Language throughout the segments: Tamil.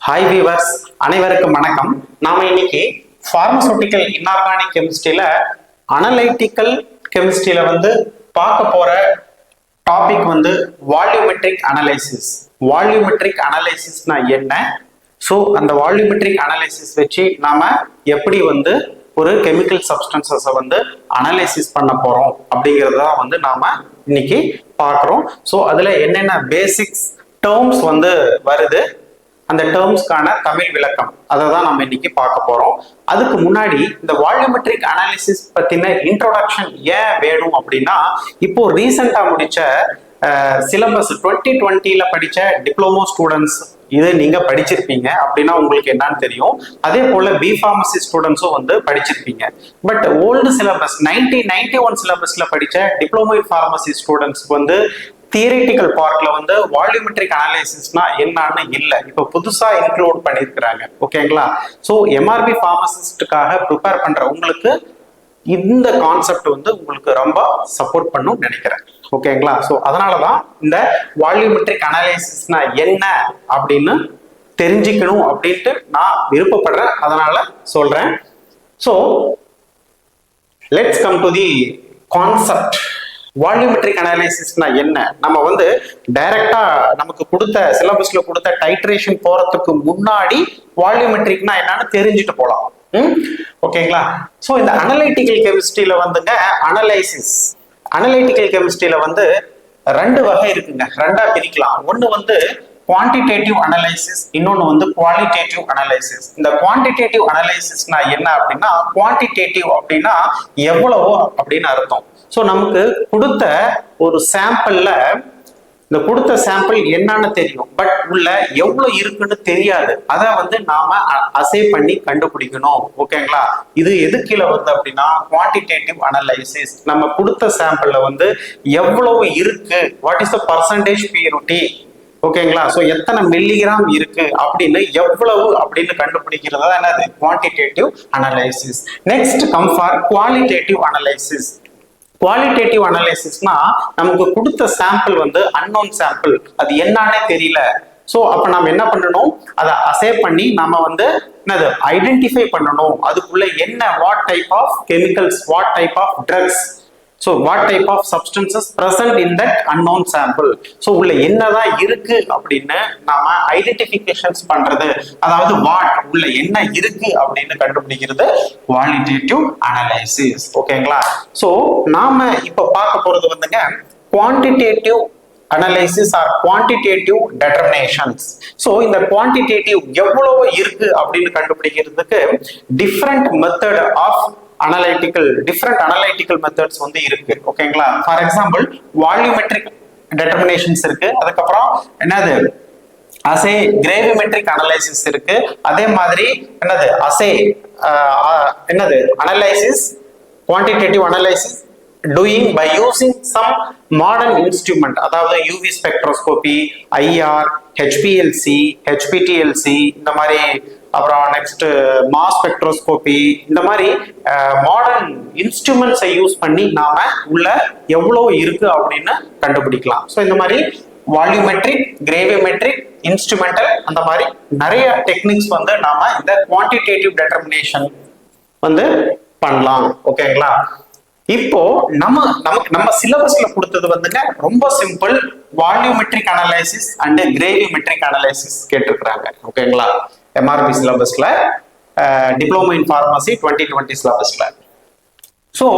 ஹாய் வீவர்ஸ், அனைவருக்கும் வணக்கம். நாம இன்னைக்கு பார்மசூட்டிக்கல் இன்ஆர்கானிக் கெமிஸ்ட்ரியில அனலைட்டிக்கல் கெமிஸ்ட்ரியில பார்க்க போற டாபிக் வால்யூமெட்ரிக் அனலைசிஸ். வால்யூமெட்ரிக் அனலைசிஸ்னா என்ன? ஸோ அந்த வால்யூமெட்ரிக் அனலைசிஸ் வச்சு நாம எப்படி ஒரு கெமிக்கல் சப்ஸ்டன்சஸை அனலைசிஸ் பண்ண போறோம் அப்படிங்கிறத நாம இன்னைக்கு பார்க்குறோம். ஸோ அதுல என்னென்ன பேசிக்ஸ் டேர்ம்ஸ் வருது, அந்த டேர்ம்ஸ்க்கான தமிழ் விளக்கம் அதை தான் நம்ம இன்னைக்கு பார்க்க போறோம். அதுக்கு முன்னாடி இந்த வால்யூமெட்ரிக் அனாலிசிஸ் பத்தின இன்ட்ரோடக்ஷன் ஏன் வேணும் அப்படின்னா, இப்போ ரீசெண்டா முடிச்ச சிலபஸ் 2020ல படிச்ச டிப்ளமோ ஸ்டூடெண்ட்ஸ் இது நீங்க படிச்சிருப்பீங்க அப்படின்னா உங்களுக்கு என்னன்னு தெரியும். அதே போல பிஃபார்மசி ஸ்டூடெண்ட்ஸும் படிச்சிருப்பீங்க. பட் ஓல்டு சிலபஸ் 1991 சிலபஸ்ல படிச்ச diploma in pharmacy students theoretical பார்ட்ல வால்யூமெட்ரிக் அனாலிசிஸ்னா என்னன்னு இல்ல, இப்ப புதுசா இன்க்ளூட் பண்ணிருக்கிறாங்க. ஓகேங்களா? சோ எம்ஆர்பி ஃபார்மசிஸ்டுக்காக ப்ரிப்பேர் பண்ற உங்களுக்கு இந்த கான்செப்ட் உங்களுக்கு ரொம்ப சப்போர்ட் பண்ணும் நினைக்கிறேன். ஓகேங்களா? சோ அதனாலதான் இந்த வால்யூமெட்ரிக் அனாலிசிஸ்னா என்ன அப்படின்னு தெரிஞ்சுக்கணும் அப்படின்ட்டு நான் விருப்பப்படுறேன், அதனால சொல்றேன். So let's come to the concept. Volumetric அனாலிசிஸ்னா என்ன? நம்ம டைரக்டா நமக்கு கொடுத்த சிலபஸ்ல கொடுத்த டைட்ரேஷன் போறதுக்கு முன்னாடி வால்யூமெட்ரிக்னா என்னன்னு தெரிஞ்சுட்டு போலாம். ஓகேங்களா? சோ இந்த அனலைட்டிக்கல் கெமிஸ்ட்ரியில அனலைட்டிக்கல் கெமிஸ்ட்ரியில ரெண்டு வகை இருக்குங்க, ரெண்டா பிரிக்கலாம். ஒண்ணு குவான்டிடேட்டிவ் அனலைசிஸ், இன்னொன்னு குவாலிட்டேட்டிவ் அனலைசிஸ். இந்த குவான்டிடேட்டிவ் அனலைசிஸ்னா என்ன அப்படின்னா, குவான்டிடேட்டிவ் அப்படின்னா எவ்வளவோ அப்படின்னு அர்த்தம். ஸோ நமக்கு கொடுத்த ஒரு சாம்பிள்ல இந்த கொடுத்த சாம்பிள் என்னன்னு தெரியும், பட் உள்ள எவ்வளவு இருக்குன்னு தெரியாது. அதை நாம அசே பண்ணி கண்டுபிடிக்கணும். ஓகேங்களா? இது எது கீழே அப்படின்னா குவான்டிடேட்டிவ் அனலைசிஸ். நம்ம கொடுத்த சாம்பிள்ல எவ்வளவு இருக்கு, what is the percentage purity, ஓகேங்களா? சோ எத்தனை மில்லிகிராம் இருக்கு அப்படின்னு எவ்வளவு அப்படின்னு கண்டுபிடிக்கிறது என்னது quantitative analysis. Next come for qualitative analysis. Qualitative அனலைசிஸ்னா நமக்கு கொடுத்த சாம்பிள் அன்னோன் சாம்பிள், அது என்னன்னே தெரியல. ஸோ அப்ப நம்ம என்ன பண்ணணும், அதை அசே பண்ணி நம்ம என்னது ஐடென்டிஃபை பண்ணணும். அதுக்குள்ள என்ன, what type of chemicals, what type of drugs, so what type of substances present in that unknown sample. so உள்ள என்னதான் இருக்கு அப்படின்னு நாம ஐடென்டிஃபிகேஷன்ஸ் பண்றது, அதாவது வாட் உள்ள என்ன இருக்கு அப்படின்னு கண்டுபிடிக்கிறது குவாலிட்டேட்டிவ் அனலைசிஸ். ஓகேங்களா? சோ நாம இப்ப பார்க்க போறது quantitative analysis or quantitative determinations. So இந்த குவான்டிடேட்டிவ் எவ்வளவு இருக்கு அப்படின்னு கண்டுபிடிக்கிறதுக்கு different method of different analytical methods இருக்கு. ஓகேங்களா? ஃபார் எக்ஸாம்பிள் வால்யூமெட்ரிக் டெட்டர்மினேஷன்ஸ் இருக்கு, அதுக்கப்புறம் என்னது அசே கிரேவிமெட்ரிக் அனலைசிஸ் இருக்கு, அதே மாதிரி என்னது அசே என்னது analysis quantitative analysis doing by using some modern instrument, அதாவது யூவி ஸ்பெக்ட்ரோஸ்கோபி, ஐஆர், ஹெச்பிஎல்சி, ஹெச்பிடிஎல்சி, இந்த மாதிரி, அப்புறம் நெக்ஸ்ட் மாஸ் ஸ்பெக்ட்ரோஸ்கோபி, இந்த மாதிரி மாடர்ன் இன்ஸ்ட்ருமெண்ட்ஸை யூஸ் பண்ணி நாம உள்ள எவ்வளவு இருக்கு அப்படின்னு கண்டுபிடிக்கலாம். ஸோ இந்த மாதிரி வால்யூமெட்ரிக், கிரேவிமெட்ரிக், இன்ஸ்ட்ருமெண்டல், அந்த மாதிரி நிறைய டெக்னிக்ஸ் நாம இந்த குவான்டிடேட்டிவ் டெட்டர்மினேஷன் பண்ணலாம். ஓகேங்களா? இப்போ நம்ம சிலபஸ்ல கொடுத்தது ரொம்ப simple, volumetric analysis and gravimetric analysis கேட்டிருக்கிறாங்க. ஓகேங்களா? எம்ஆர்பி சிலபஸ்ல டிப்ளமோ இன் ஃபார்மசி 2020 சிலபஸ்ல. ஸோ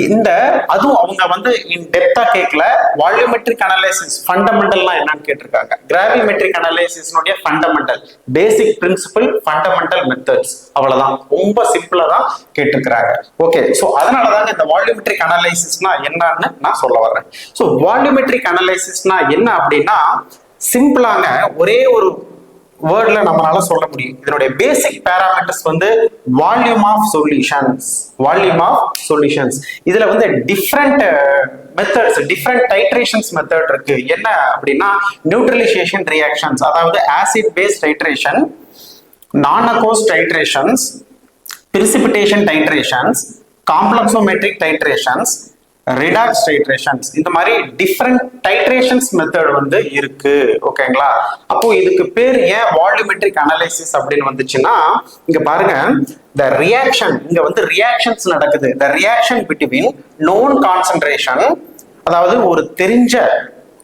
இந்த அதுவும் அவங்க இன் டெப்தா கேட்கல. வால்யூமெட்ரிக் அனலைசிஸ் ஃபண்டமெண்டல்னா என்னன்னு கேட்டிருக்காங்க. கிராவிமெட்ரிக் அனலைசிஸ்னுடைய fundamental, basic principle, fundamental methods, அவ்வளவுதான். ரொம்ப சிம்பிளா தான் கேட்டிருக்கிறாங்க. ஓகே, ஸோ அதனாலதாங்க இந்த வால்யூமெட்ரிக் அனலைசிஸ்னா என்னன்னு நான் சொல்ல வர்றேன். ஸோ வால்யூமெட்ரிக் அனலைசிஸ்னா என்ன அப்படின்னா, சிம்பிளாங்க ஒரே ஒரு வேர்ட்ல நம்மளால சொல்ல முடியும். இதனுடைய basic parameters volume of solutions. Volume of solutions இதுல different methods, different titrations method இருக்கு. என்ன அப்படின்னா நியூட்ரலைசேஷன் ரியாக்ஷன்ஸ், அதாவது acid base titration, non aqueous titrations, precipitation titrations, complexometric titrations, redox titrations, இந்த மாதிரி டிஃப்ரெண்ட் டைட்ரேஷன்ஸ் மெத்தட் வந்து இருக்கு. ஓகேங்களா? அப்போ இதுக்கு பேர் ஏன் வால்யூமெட்ரிக் அனலைசிஸ் அப்படின்னு வந்துச்சுன்னா, இங்க பாருங்க, the reaction, இங்க வந்து ரியாக்ஷன்ஸ் நடக்குது. the reaction between known concentration, அதாவது ஒரு தெரிஞ்ச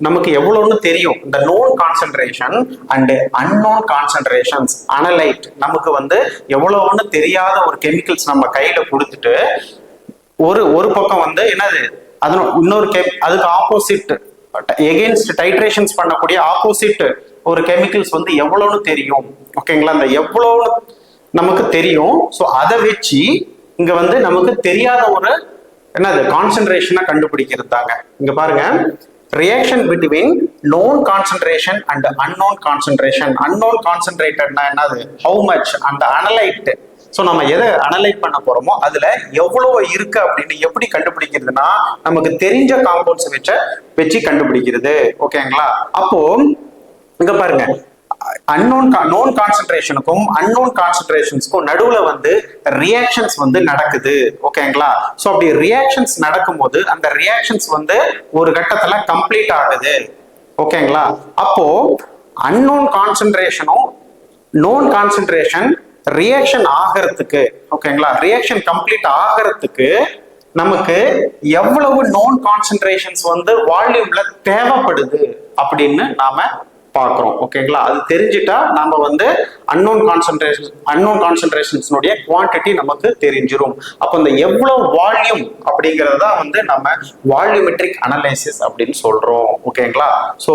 நமக்கு எவ்வளவுன்னு தெரியும் இந்த known concentration and unknown concentrations analyte, நமக்கு வந்து எவ்வளவுன்னு தெரியாத ஒரு கெமிக்கல்ஸ் நம்ம கையில கொடுத்துட்டு ஒரு பக்கம் வந்து என்னது அது இன்னொரு அதுக்கு ஆப்போசிட் எகெயின்ஸ்ட் டைட்ரேஷன்ஸ் பண்ணக்கூடிய ஆப்போசிட் ஒரு கெமிக்கல்ஸ் வந்து எவ்வளவுன்னு தெரியும். ஓகேங்களா? அந்த எவ்வளவு நமக்கு தெரியும். ஸோ அதை வச்சு இங்க வந்து நமக்கு தெரியாத ஒரு என்னது கான்சென்ட்ரேஷனை கண்டுபிடிக்கிறது தாங்க. இங்க பாருங்க, reaction between known concentration and unknown concentration. unknown concentratedனா என்னது, how much, அந்த அனலைட். ஸோ நம்ம எதை அனலைட் பண்ண போறோமோ அதுல எவ்வளவு இருக்கு அப்படின்னு எப்படி கண்டுபிடிக்கிறதுனா, நமக்கு தெரிஞ்ச காம்பவுண்ட்ஸ் வச்சு கண்டுபிடிக்கிறது. ஓகேங்களா? அப்போ இங்க பாருங்க, known கான்சென்ட்ரேஷனுக்கும் அன்னோன் கான்சென்ட்ரேஷன்ஸ்க்கும் நடுவுல வந்து ரியாக்ஷன்ஸ் வந்து நடக்குது. ஓகேங்களா? ஸோ அப்படி ரியாக்ஷன்ஸ் நடக்கும்போது அந்த ரியாக்ஷன்ஸ் வந்து ஒரு கட்டத்துல கம்ப்ளீட் ஆகுது. ஓகேங்களா? அப்போ அன்னோன் கான்சென்ட்ரேஷனும் நோன் கான்சென்ட்ரேஷன் ரியாக்ஷன் ஆகிறதுக்கு, ஓகேங்களா, ரியாக்ஷன் கம்ப்ளீட் ஆகிறதுக்கு நமக்கு எவ்வளவு நோன் கான்சென்ட்ரேஷன்ஸ் வந்து வால்யூம்ல தேவைப்படுது அப்படின்னு நாம பார்க்கிறோம். ஓகேங்களா? அது தெரிஞ்சுட்டா நம்ம வந்து அன்னோன் கான்சென்ட்ரேஷன்ஸ்னுடைய குவான்டிட்டி நமக்கு தெரிஞ்சிரும். அப்போ இந்த எவ்வளவு வால்யூம் அப்படிங்கறத வந்து நம்ம வால்யூமெட்ரிக் அனலைசிஸ் அப்படின்னு சொல்றோம். ஓகேங்களா? ஸோ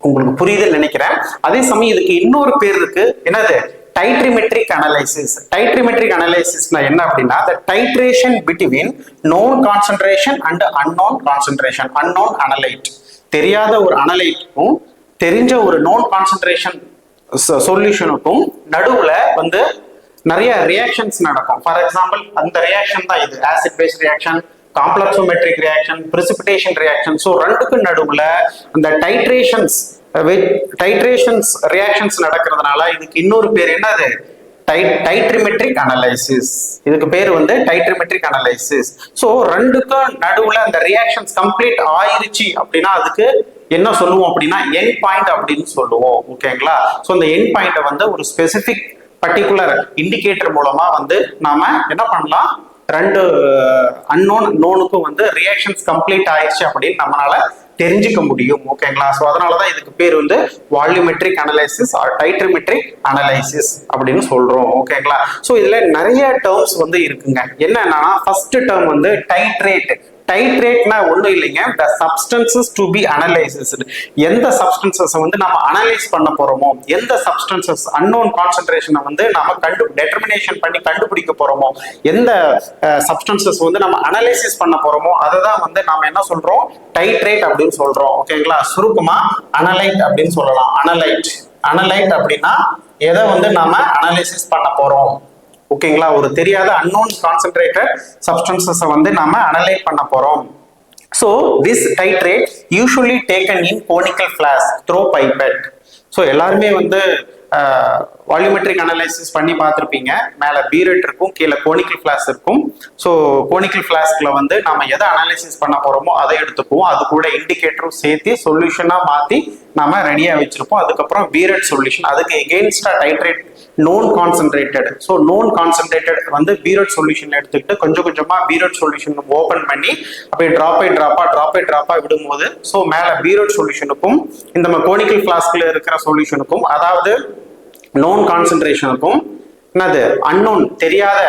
உங்களுக்கு புரியுதுன்னு நினைக்கிறேன். அதே சமயம் இதுக்கு இன்னொரு பேர் இருக்கு, என்னது, டைட்ரிமெட்ரிக் அனலைசிஸ். டைட்ரிமெட்ரிக் அனலைசிஸ்னா என்ன அப்படின்னா, the titration between known concentration and unknown concentration, unknown analyte. தெரியாத ஒரு அனலைட்டுக்கும் தெரிஞ்ச ஒரு நோன் கான்சென்ட்ரேஷன் சொல்யூஷனுக்கும் நடுவுல வந்து நிறைய ரியாக்ஷன்ஸ் நடக்கும். ஃபார் எக்ஸாம்பிள் அந்த ரியாக்ஷன் தான் இது, acid base reaction, complexometric reaction, precipitation reaction. So ரெண்டுக்கு நடுவுல அந்த டைட்ரேஷன்ஸ் ரியாக்ஷன்ஸ் நடக்கிறதுனால இதுக்கு இன்னொரு பேர் என்னது, டைட்ரிமெட்ரிக் அனலைசிஸ். இதுக்கு பேர் வந்து டைட்ரிமெட்ரிக் அனலைசிஸ். ஸோ ரெண்டுக்கும் நடுவுல அந்த ரியாக்ஷன்ஸ் கம்ப்ளீட் ஆயிருச்சு அப்படின்னா அதுக்கு என்ன சொல்லுவோம் அப்படின்னா எண்ட் பாயிண்ட் அப்படின்னு சொல்லுவோம். ஓகேங்களா? ஸோ அந்த எண்ட் பாயிண்ட்டை வந்து ஒரு ஸ்பெசிபிக் பர்டிகுலர் இண்டிகேட்டர் மூலமா வந்து நாம என்ன பண்ணலாம், ரெண்டு அன்னோன் நோனுக்கும் வந்து ரியாக்ஷன்ஸ் கம்ப்ளீட் ஆயிடுச்சு அப்படின்னு நம்மளால தெரிஞ்சுக்க முடியும். ஓகேங்களா? ஸோ அதனாலதான் இதுக்கு பேர் வந்து வால்யூமெட்ரிக் அனலைசிஸ் ஆர் டைட்ரிமெட்ரிக் அனலைசிஸ் அப்படின்னு சொல்றோம். ஓகேங்களா? ஸோ இதுல நிறைய டேர்ம்ஸ் வந்து இருக்குங்க. என்னன்னா ஃபர்ஸ்ட் டேர்ம் வந்து டைட்ரேட். டைட்ரேட்னா ஒன்றும் இல்லைங்க, the substances to be analyzed. எந்த சப்ஸ்டன்சஸ் வந்து நம்ம அனலைஸ் பண்ண போறோமோ, எந்த சப்ஸ்டன்சஸ் அன்னோன் கான்சென்ட்ரேஷனை வந்து நம்ம டெட்டர்மினேஷன் பண்ணி கண்டுபிடிக்க போறோமோ, எந்த சப்ஸ்டன்சஸ் வந்து நம்ம அனலைசிஸ் பண்ண போறோமோ அதை தான் வந்து நாம என்ன சொல்றோம், டைட்ரேட் அப்படின்னு சொல்றோம். ஓகேங்களா? சுருக்கமா அனலைட் அப்படின்னு சொல்லலாம். அனலைட் அப்படின்னா எதை வந்து நாம அனலைசிஸ் பண்ண போறோம். ஓகேங்களா? ஒரு தெரியாத அன்னோன் கான்சென்ட்ரேட்டட் சப்ஸ்டன்சஸை வந்து நாம அனலைட் பண்ண போறோம். So this titrate usually taken in conical flask through pipette. So எல்லாருமே வந்து வால்யூமெட்ரிக் அனலைசிஸ் பண்ணி பார்த்துருப்பீங்க. மேலே பீரட் இருக்கும், கீழே கோனிக்கல் ஃபிளாஸ்க் இருக்கும். ஸோ கோனிக்கல் ஃபிளாஸ்க்ல வந்து நம்ம எதை அனலைசிஸ் பண்ண போறோமோ அதை எடுத்துக்குவோம். அது கூட இண்டிகேட்டரும் சேர்த்து சொல்யூஷனாக மாற்றி நாம ரெடியாக வச்சிருப்போம். அதுக்கப்புறம் பீரட் சொல்யூஷன், அதுக்கு எகெயின்ஸ்டா titrate known concentrated. So known concentrated வந்து பீரட் சொல்யூஷன் எடுத்துக்கிட்டு கொஞ்சம் கொஞ்சமா பீரட் சொல்யூஷன் ஓபன் பண்ணி அப்படியே டிராப்பா விடும்போது ஸோ மேல பீரட் சொல்யூஷனுக்கும் இந்த கோனிக்கல் ஃபிளாஸ்க்ல இருக்கிற சொல்யூஷனுக்கும், அதாவது நோன் கான்சென்ட்ரேஷனுக்கும் என்னது அன்னோன் தெரியாத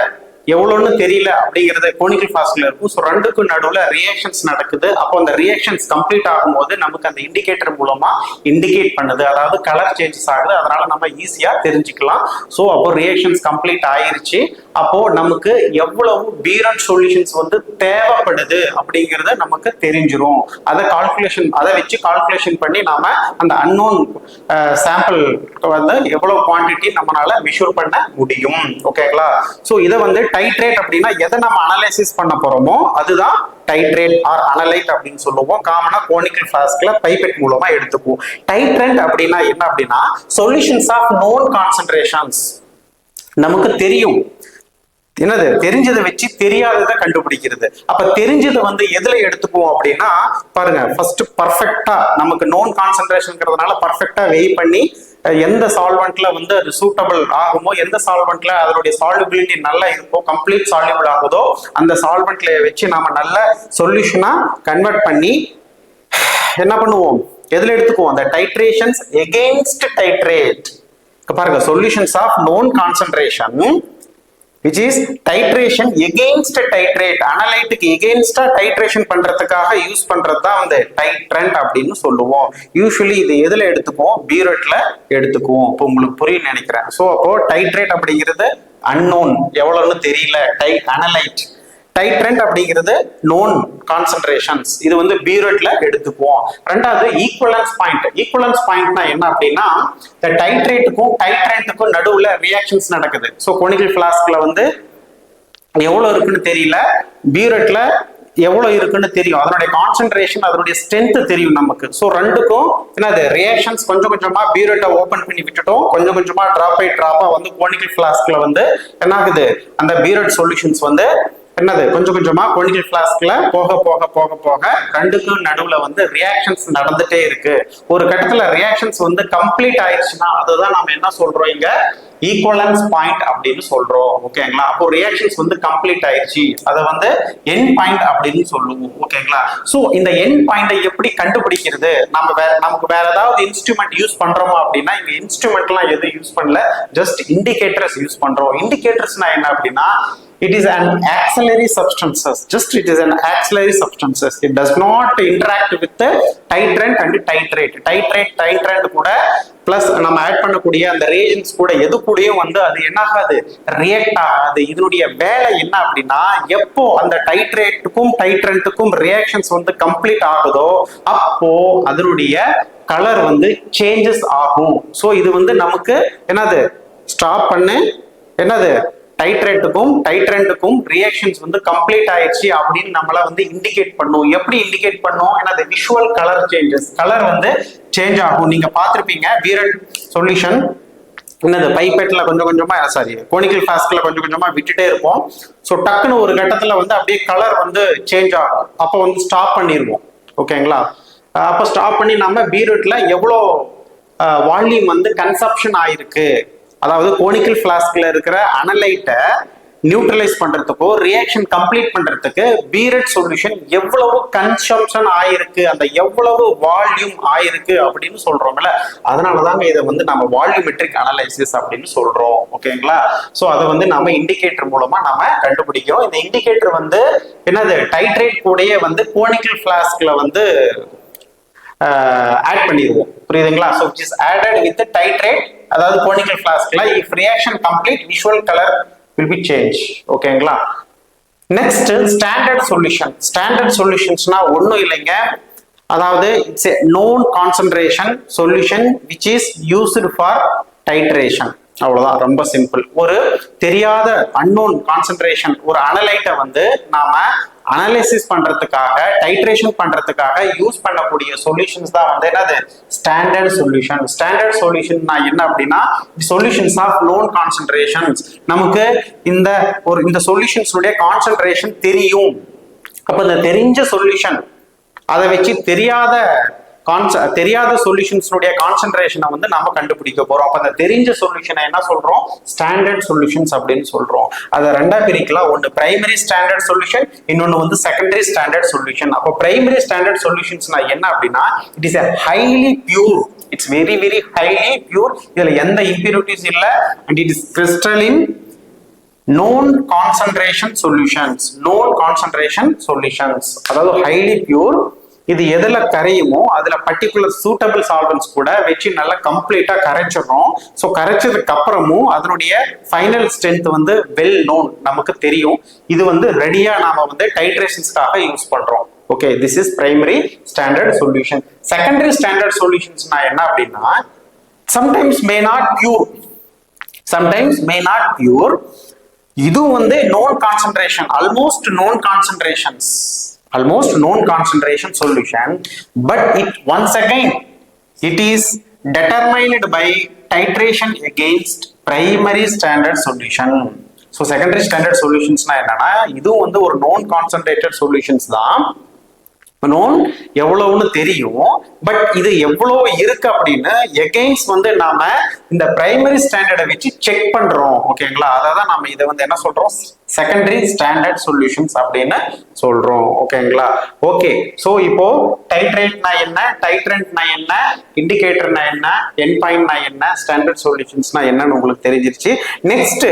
எவ்வளோன்னு தெரியல அப்படிங்கிறது கோனிக்கல் ஃபிளாஸ்க்ல இருக்கும். ஸோ ரெண்டுக்கும் நடுவில் ரியாக்ஷன்ஸ் நடக்குது. அப்போ அந்த ரியாக்ஷன்ஸ் கம்ப்ளீட் ஆகும்போது நமக்கு அந்த இண்டிகேட்டர் மூலமா இண்டிகேட் பண்ணுது, அதாவது கலர் சேஞ்சஸ் ஆகுது. அதனால நம்ம ஈஸியா தெரிஞ்சுக்கலாம். ஸோ அப்போ ரியாக்ஷன்ஸ் கம்ப்ளீட் ஆயிருச்சு. அப்போ நமக்கு எவ்வளவு பீரட் சொல்யூஷன்ஸ் வந்து தேவைப்படுது அப்படிங்கிறத நமக்கு தெரிஞ்சிரும். அதை வச்சு கால்குலேஷன் பண்ணி நாம அந்த அன்னோன் சாம்பிள் வந்து எவ்வளவு குவான்டிட்டி நம்மளால மெஷூர் பண்ண முடியும். ஓகேங்களா? ஸோ இதை வந்து டைட்ரேட் அப்படின்னா எதை நம்ம அனலைசிஸ் பண்ண போறோமோ அதுதான் டைட்ரேட் ஆர் அனலைட் அப்படின்னு சொல்லுவோம். காமனா கோனிக்கல் ஃபிளாஸ்க்ல பைப்பெட் மூலமா எடுத்துக்குவோம். டைட்ரண்ட் அப்படின்னா என்ன அப்படின்னா சொல்யூஷன்ஸ் ஆஃப் நோன் கான்சென்ட்ரேஷன்ஸ். நமக்கு தெரியும் என்னது தெரிஞ்சதை வச்சு தெரியாததை கண்டுபிடிக்கிறது. அப்ப தெரிஞ்சதை வந்து எதுல எடுத்துக்குவோம் அப்படின்னா பாருங்க, ஃபர்ஸ்ட் பர்ஃபெக்டா நமக்கு நோன் கான்சென்ட்ரேஷன்ங்கிறதுனால பர்ஃபெக்டா வெய் பண்ணி எந்த சால்வெண்ட்ல வந்து அது சூட்டபிள் ஆகுமோ, எந்த சால்வெண்ட்ல அதனுடைய சால்யூபிலிட்டி நல்லா இருக்கோ, கம்ப்ளீட் சால்யூபிள் ஆகுதோ அந்த சால்வெண்ட்ல வச்சு நாம நல்ல சொல்யூஷனா கன்வெர்ட் பண்ணி என்ன பண்ணுவோம், எதுல எடுத்துக்குவோம், அந்த டைட்ரேஷன்ஸ் எகெயின்ஸ்ட் டைட்ரேட். பாருங்க, solutions of known concentration which is titration against titrate, அனலைட்டுக்கு எகெயின்ஸ்டா டைட்ரேஷன் பண்றதுக்காக யூஸ் பண்றது தான் வந்து டைட்ரண்ட் அப்படின்னு சொல்லுவோம். யூஸ்வலி இது எதுல எடுத்துக்குவோம், பியூரெட்ல எடுத்துக்குவோம். இப்போ உங்களுக்கு புரியும் நினைக்கிறேன். ஸோ அப்போ டைட்ரேட் அப்படிங்கிறது அன்னோன், எவ்வளவுன்னு தெரியல, அனலைட். டைட்ரண்ட் அப்படிங்கிறது நோன் கான்சென்ட்ரேஷன்ஸ், இது வந்து பியூரெட்ல எடுத்துக்குவோம். ரெண்டாவது ஈக்குவலன்ஸ் பாயிண்ட். ஈக்குவலன்ஸ் பாயிண்ட்னா என்ன அப்படின்னா, இந்த டைட்ரேட்டுக்கும் டைட்ரண்ட்டுக்கும் நடுவுல ரியாக்ஷன்ஸ் நடக்குது. ஸோ கோனிக்கல் ஃபிளாஸ்க்ல வந்து எவ்வளவு இருக்குன்னு தெரியல, பியூரெட்ல எவ்வளவு இருக்குன்னு தெரியும், அதனுடைய கான்சென்ட்ரேஷன் அதனுடைய ஸ்ட்ரென்த் தெரியும் நமக்கு. ஸோ ரெண்டுக்கும் என்னது ரியாக்ஷன்ஸ் கொஞ்சம் கொஞ்சமா பியூரெட்டை ஓபன் பண்ணி விட்டுட்டோம், கொஞ்சம் கொஞ்சமா டிராப் பை டிராப்பா வந்து கோனிக்கல் ஃபிளாஸ்க்ல வந்து என்ன ஆகுது, அந்த பியூரெட் சொல்யூஷன்ஸ் வந்து என்னது கொஞ்சம் கொஞ்சமா கோனிக்கல் ஃபிளாஸ்க்ல போக போக போக போக ரெண்டுக்கும் நடுவுல வந்து ரியாக்ஷன்ஸ் நடந்துட்டே இருக்கு. ஒரு கட்டத்துல ரியாக்ஷன்ஸ் வந்து கம்ப்ளீட் ஆயிடுச்சுன்னா அதுதான் நம்ம என்ன சொல்றோம், இங்க ஈக்குவலன்ஸ் பாயிண்ட் அப்படின்னு சொல்றோம். ஓகேங்களா? அப்போ ரியாக்ஷன்ஸ் வந்து கம்ப்ளீட் ஆயிடுச்சு, அதை வந்து எண்ட் பாயிண்ட் அப்படின்னு சொல்லுவோம். ஓகேங்களா? சோ இந்த எண்ட் பாயிண்டை எப்படி கண்டுபிடிக்கிறது, நமக்கு வேற ஏதாவது இன்ஸ்ட்ருமெண்ட் யூஸ் பண்றோமா அப்படின்னா, இங்க இன்ஸ்ட்ருமெண்ட் எல்லாம் எதுவும் யூஸ் பண்ணல, ஜஸ்ட் இண்டிகேட்டர்ஸ் யூஸ் பண்றோம். இண்டிகேட்டர்ஸ்னா என்ன அப்படின்னா, it is an auxiliary substances, just it is an auxiliary substances, it does not interact with the titrant and titrant கூட பிளஸ் நம்ம ஆட் பண்ணக்கூடிய அந்த ரேஜன்ஸ் கூட எது கூடயும் வந்து அது என்ன ஆகாது, ரியாக்ட் ஆகாது. இதனுடைய வேலை என்ன அப்படின்னா, எப்போ அந்த டைட்ரேட்டுக்கும் டைட்ரண்ட்டுக்கும் ரியாக்ஷன்ஸ் வந்து கம்ப்ளீட் ஆகுதோ அப்போ அதனுடைய கலர் வந்து சேஞ்சஸ் ஆகும். ஸோ இது வந்து நமக்கு என்னது ஸ்டாப் பண்ணு, என்னது டைட்ரேட்டுக்கும் டைட்ரண்ட்டுக்கும் ரியாக்ஷன்ஸ் வந்து கம்ப்ளீட் ஆயிடுச்சு அப்படின்னு நம்மள வந்து இண்டிகேட் பண்ணும். எப்படி இண்டிகேட் பண்ணும், ஏன்னா அது விஷுவல் கலர் சேஞ்சஸ், கலர் வந்து சேஞ்ச் ஆகும். நீங்க பார்த்திருப்பீங்க பியூரெட் சொல்யூஷன் என்னது பைப்பெட்ல கொஞ்சம் கொஞ்சமா, சாரி கோனிக்கல் ஃபிளாஸ்க்ல கொஞ்சம் கொஞ்சமா விட்டுட்டே இருப்போம். ஸோ டக்குன்னு ஒரு கட்டத்துல வந்து அப்படியே கலர் வந்து சேஞ்ச் ஆகும். அப்போ வந்து ஸ்டாப் பண்ணிடுவோம். ஓகேங்களா? அப்போ ஸ்டாப் பண்ணி நம்ம பியூரெட்ல எவ்வளோ வால்யூம் வந்து கன்சப்ஷன் ஆயிருக்கு, அதாவது கோனிக்கல் ஃபிளாஸ்க்ல இருக்கிற அனலைட்டை நியூட்ரலைஸ் பண்றதுக்கோ ரியாக்ஷன் கம்ப்ளீட் பண்றதுக்கு பியூரெட் சொல்யூஷன் எவ்வளவு கன்சம்ஷன் ஆயிருக்கு, அந்த எவ்வளவு வால்யூம் ஆயிருக்கு அப்படின்னு சொல்றோம்ல, அதனாலதாங்க இதை வந்து நம்ம வால்யூமெட்ரிக் அனலைசிஸ் அப்படின்னு சொல்றோம். ஓகேங்களா? ஸோ அதை வந்து நம்ம இண்டிகேட்டர் மூலமா நம்ம கண்டுபிடிக்கிறோம். இந்த இண்டிகேட்டர் வந்து என்னது டைட்ரேட் கூடயே வந்து கோனிக்கல் ஃபிளாஸ்க்ல வந்து ஆட் பண்ணிடுவோம். புரியுதுங்களா? So which is added with the titrate, அதாவது கோனிக்கல் ஃபிளாஸ்க்ல if reaction complete visual color will be changed. ஓகேங்களா? Next standard solution. ஸ்டாண்டர்ட் சொல்யூஷன்ஸ்னா ஒன்றும் இல்லைங்க, அதாவது it's a known concentration solution which is used for titration. அவ்வளவுதான், ரொம்ப சிம்பிள். ஒரு தெரியாத அன்னோன் கான்சென்ட்ரேஷன் ஒரு அனலைட்டை வந்து நாம அனலைசிஸ் பண்றதுக்காக டைட்ரேஷன் பண்றதுக்காக யூஸ் பண்ணக்கூடிய சொல்யூஷன்ஸ் தான் வந்து என்னது ஸ்டாண்டர்ட் சொல்யூஷன். ஸ்டாண்டர்ட் சொல்யூஷன்னா என்ன அப்படின்னா, சொல்யூஷன்ஸ் ஆஃப் நோன் கான்சென்ட்ரேஷன்ஸ். நமக்கு இந்த சொல்யூஷன்ஸுடைய கான்சென்ட்ரேஷன் தெரியும். அப்ப இந்த தெரிஞ்ச சொல்யூஷன் அதை வச்சு தெரியாத சொல்யூஷன்ஸுடைய கான்சென்ட்ரேஷனை வந்து நம்ம கண்டுபிடிக்க போறோம். அப்ப அந்த தெரிஞ்ச சொல்யூஷனை என்ன சொல்றோம், ஸ்டாண்டர்ட் சொல்யூஷன்ஸ் அப்படின்னு சொல்றோம். அதை ரெண்டா பிரிக்கலாம், ஒன்னு பிரைமரி ஸ்டாண்டர்ட் சொல்யூஷன், இன்னொன்னு வந்து செகண்டரி ஸ்டாண்டர்ட் சொல்யூஷன். அப்போ பிரைமரி ஸ்டாண்டர்ட் சொல்யூஷன்ஸ்னா என்ன அப்படின்னா, it is a highly pure, it's very very highly pure, இதுல எந்த impurities இல்ல, and it is crystalline known concentration solutions. known concentration solutions அதாவது highly pure, இது எதுல கரையுமோ அதுல பர்டிகுலர் சூட்டபிள் சால்வன்ஸ் கூட வச்சு நல்லா கம்ப்ளீட்டா கரைச்சிடறோம். ஸோ கரைச்சதுக்கு அப்புறமும் அதனுடைய ஃபைனல் ஸ்ட்ரென்த் வந்து வெல் நோன், நமக்கு தெரியும். இது வந்து ரெடியா நாம வந்து டைட்ரேஷன்ஸ்க்காக யூஸ் பண்றோம். Okay, this is primary standard solution. Secondary standard சொல்யூஷன்ஸ்னா என்ன அப்படின்னா, சம்டைம்ஸ் மே நாட் பியூர், இதுவும் வந்து known concentration, almost known concentration solution, but once again it is determined by titration against primary standard solution. So secondary standard சொல்யூஷன்ஸ்னா என்னன்னா இதுவும் வந்து ஒரு நோன் கான்சன்ட்ரேட்டட் சொல்யூஷன்ஸ் தான். நோன் எவ்வளவுன்னு தெரியும், பட் இது எவ்வளவு இருக்கு அப்படின்னு எகெயின்ஸ்ட் வந்து நாம இந்த பிரைமரி ஸ்டாண்டர்டை வச்சு செக் பண்றோம். ஓகேங்களா, அதான் நம்ம இதை வந்து என்ன சொல்றோம், செகண்டரி ஸ்டாண்டர்ட் சொல்யூஷன்ஸ் அப்படின்னு சொல்றோம். ஓகேங்களா, ஓகே. ஸோ இப்போ டைட்ரேட்னா என்ன, டைட்ரண்ட்னா என்ன, இண்டிகேட்டர்னா என்ன, எண்ட் பாயிண்ட்னா என்ன, ஸ்டாண்டர்ட் சொல்யூஷன்ஸ்னா என்னன்னு உங்களுக்கு தெரிஞ்சிருச்சு. நெக்ஸ்ட்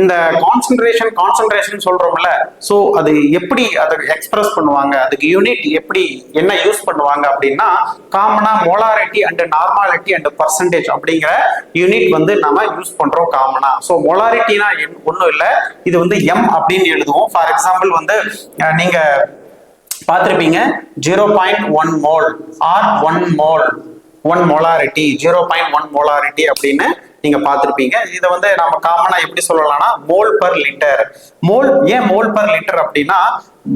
இந்த கான்சன்ட்ரேஷன் சொல்றோம்ல, ஸோ அது எப்படி அதை எக்ஸ்பிரஸ் பண்ணுவாங்க, அதுக்கு யூனிட் எப்படி என்ன யூஸ் பண்ணுவாங்க அப்படின்னா காமனா molarity and normality and percentage அப்படிங்கிற யூனிட் வந்து நம்ம யூஸ் பண்றோம் காமனா. ஸோ மோலாரிட்டினா ஒன்றும் இல்லை, இது வந்து எம் அப்படின்னு எழுதுவோம். ஃபார் எக்ஸாம்பிள் வந்து நீங்க பார்த்திருப்பீங்க 0.1 mole or 1 mole 1 molarity 0.1 molarity அப்படின்னு நீங்க பார்த்திருப்பீங்க. இதை வந்து நம்ம காமனா எப்படி சொல்லலாம்னா மோல் பர் லிட்டர். மோல் ஏன் மோல் பர் லிட்டர் அப்படின்னா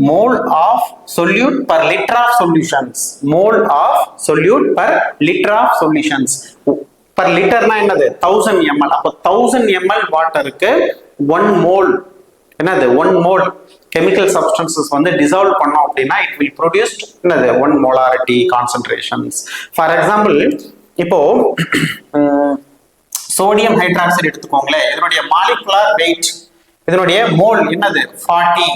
mole of solute per litre of solutions. Mole of solute per litre of solutions. Per லிட்டர்னா என்னது 1000 ml. அப்போ 1000 ml வாட்டருக்கு 1 மோல் என்னது 1 மோல் கெமிக்கல் சப்ஸ்டன்சஸ் வந்து டிசால்வ் பண்ணோம் அப்படின்னா இட் வில் ப்ரொடியூஸ் என்னது 1 மோலாரிட்டி கான்சன்ட்ரேஷன்ஸ். ஃபார் எக்ஸாம்பிள் இப்போ சோடியம் ஹைட்ராக்சைடு எடுத்துக்கோங்களேன், இதனுடைய மாலிகுலர் வெயிட், இதனுடைய மோல் என்னது 40.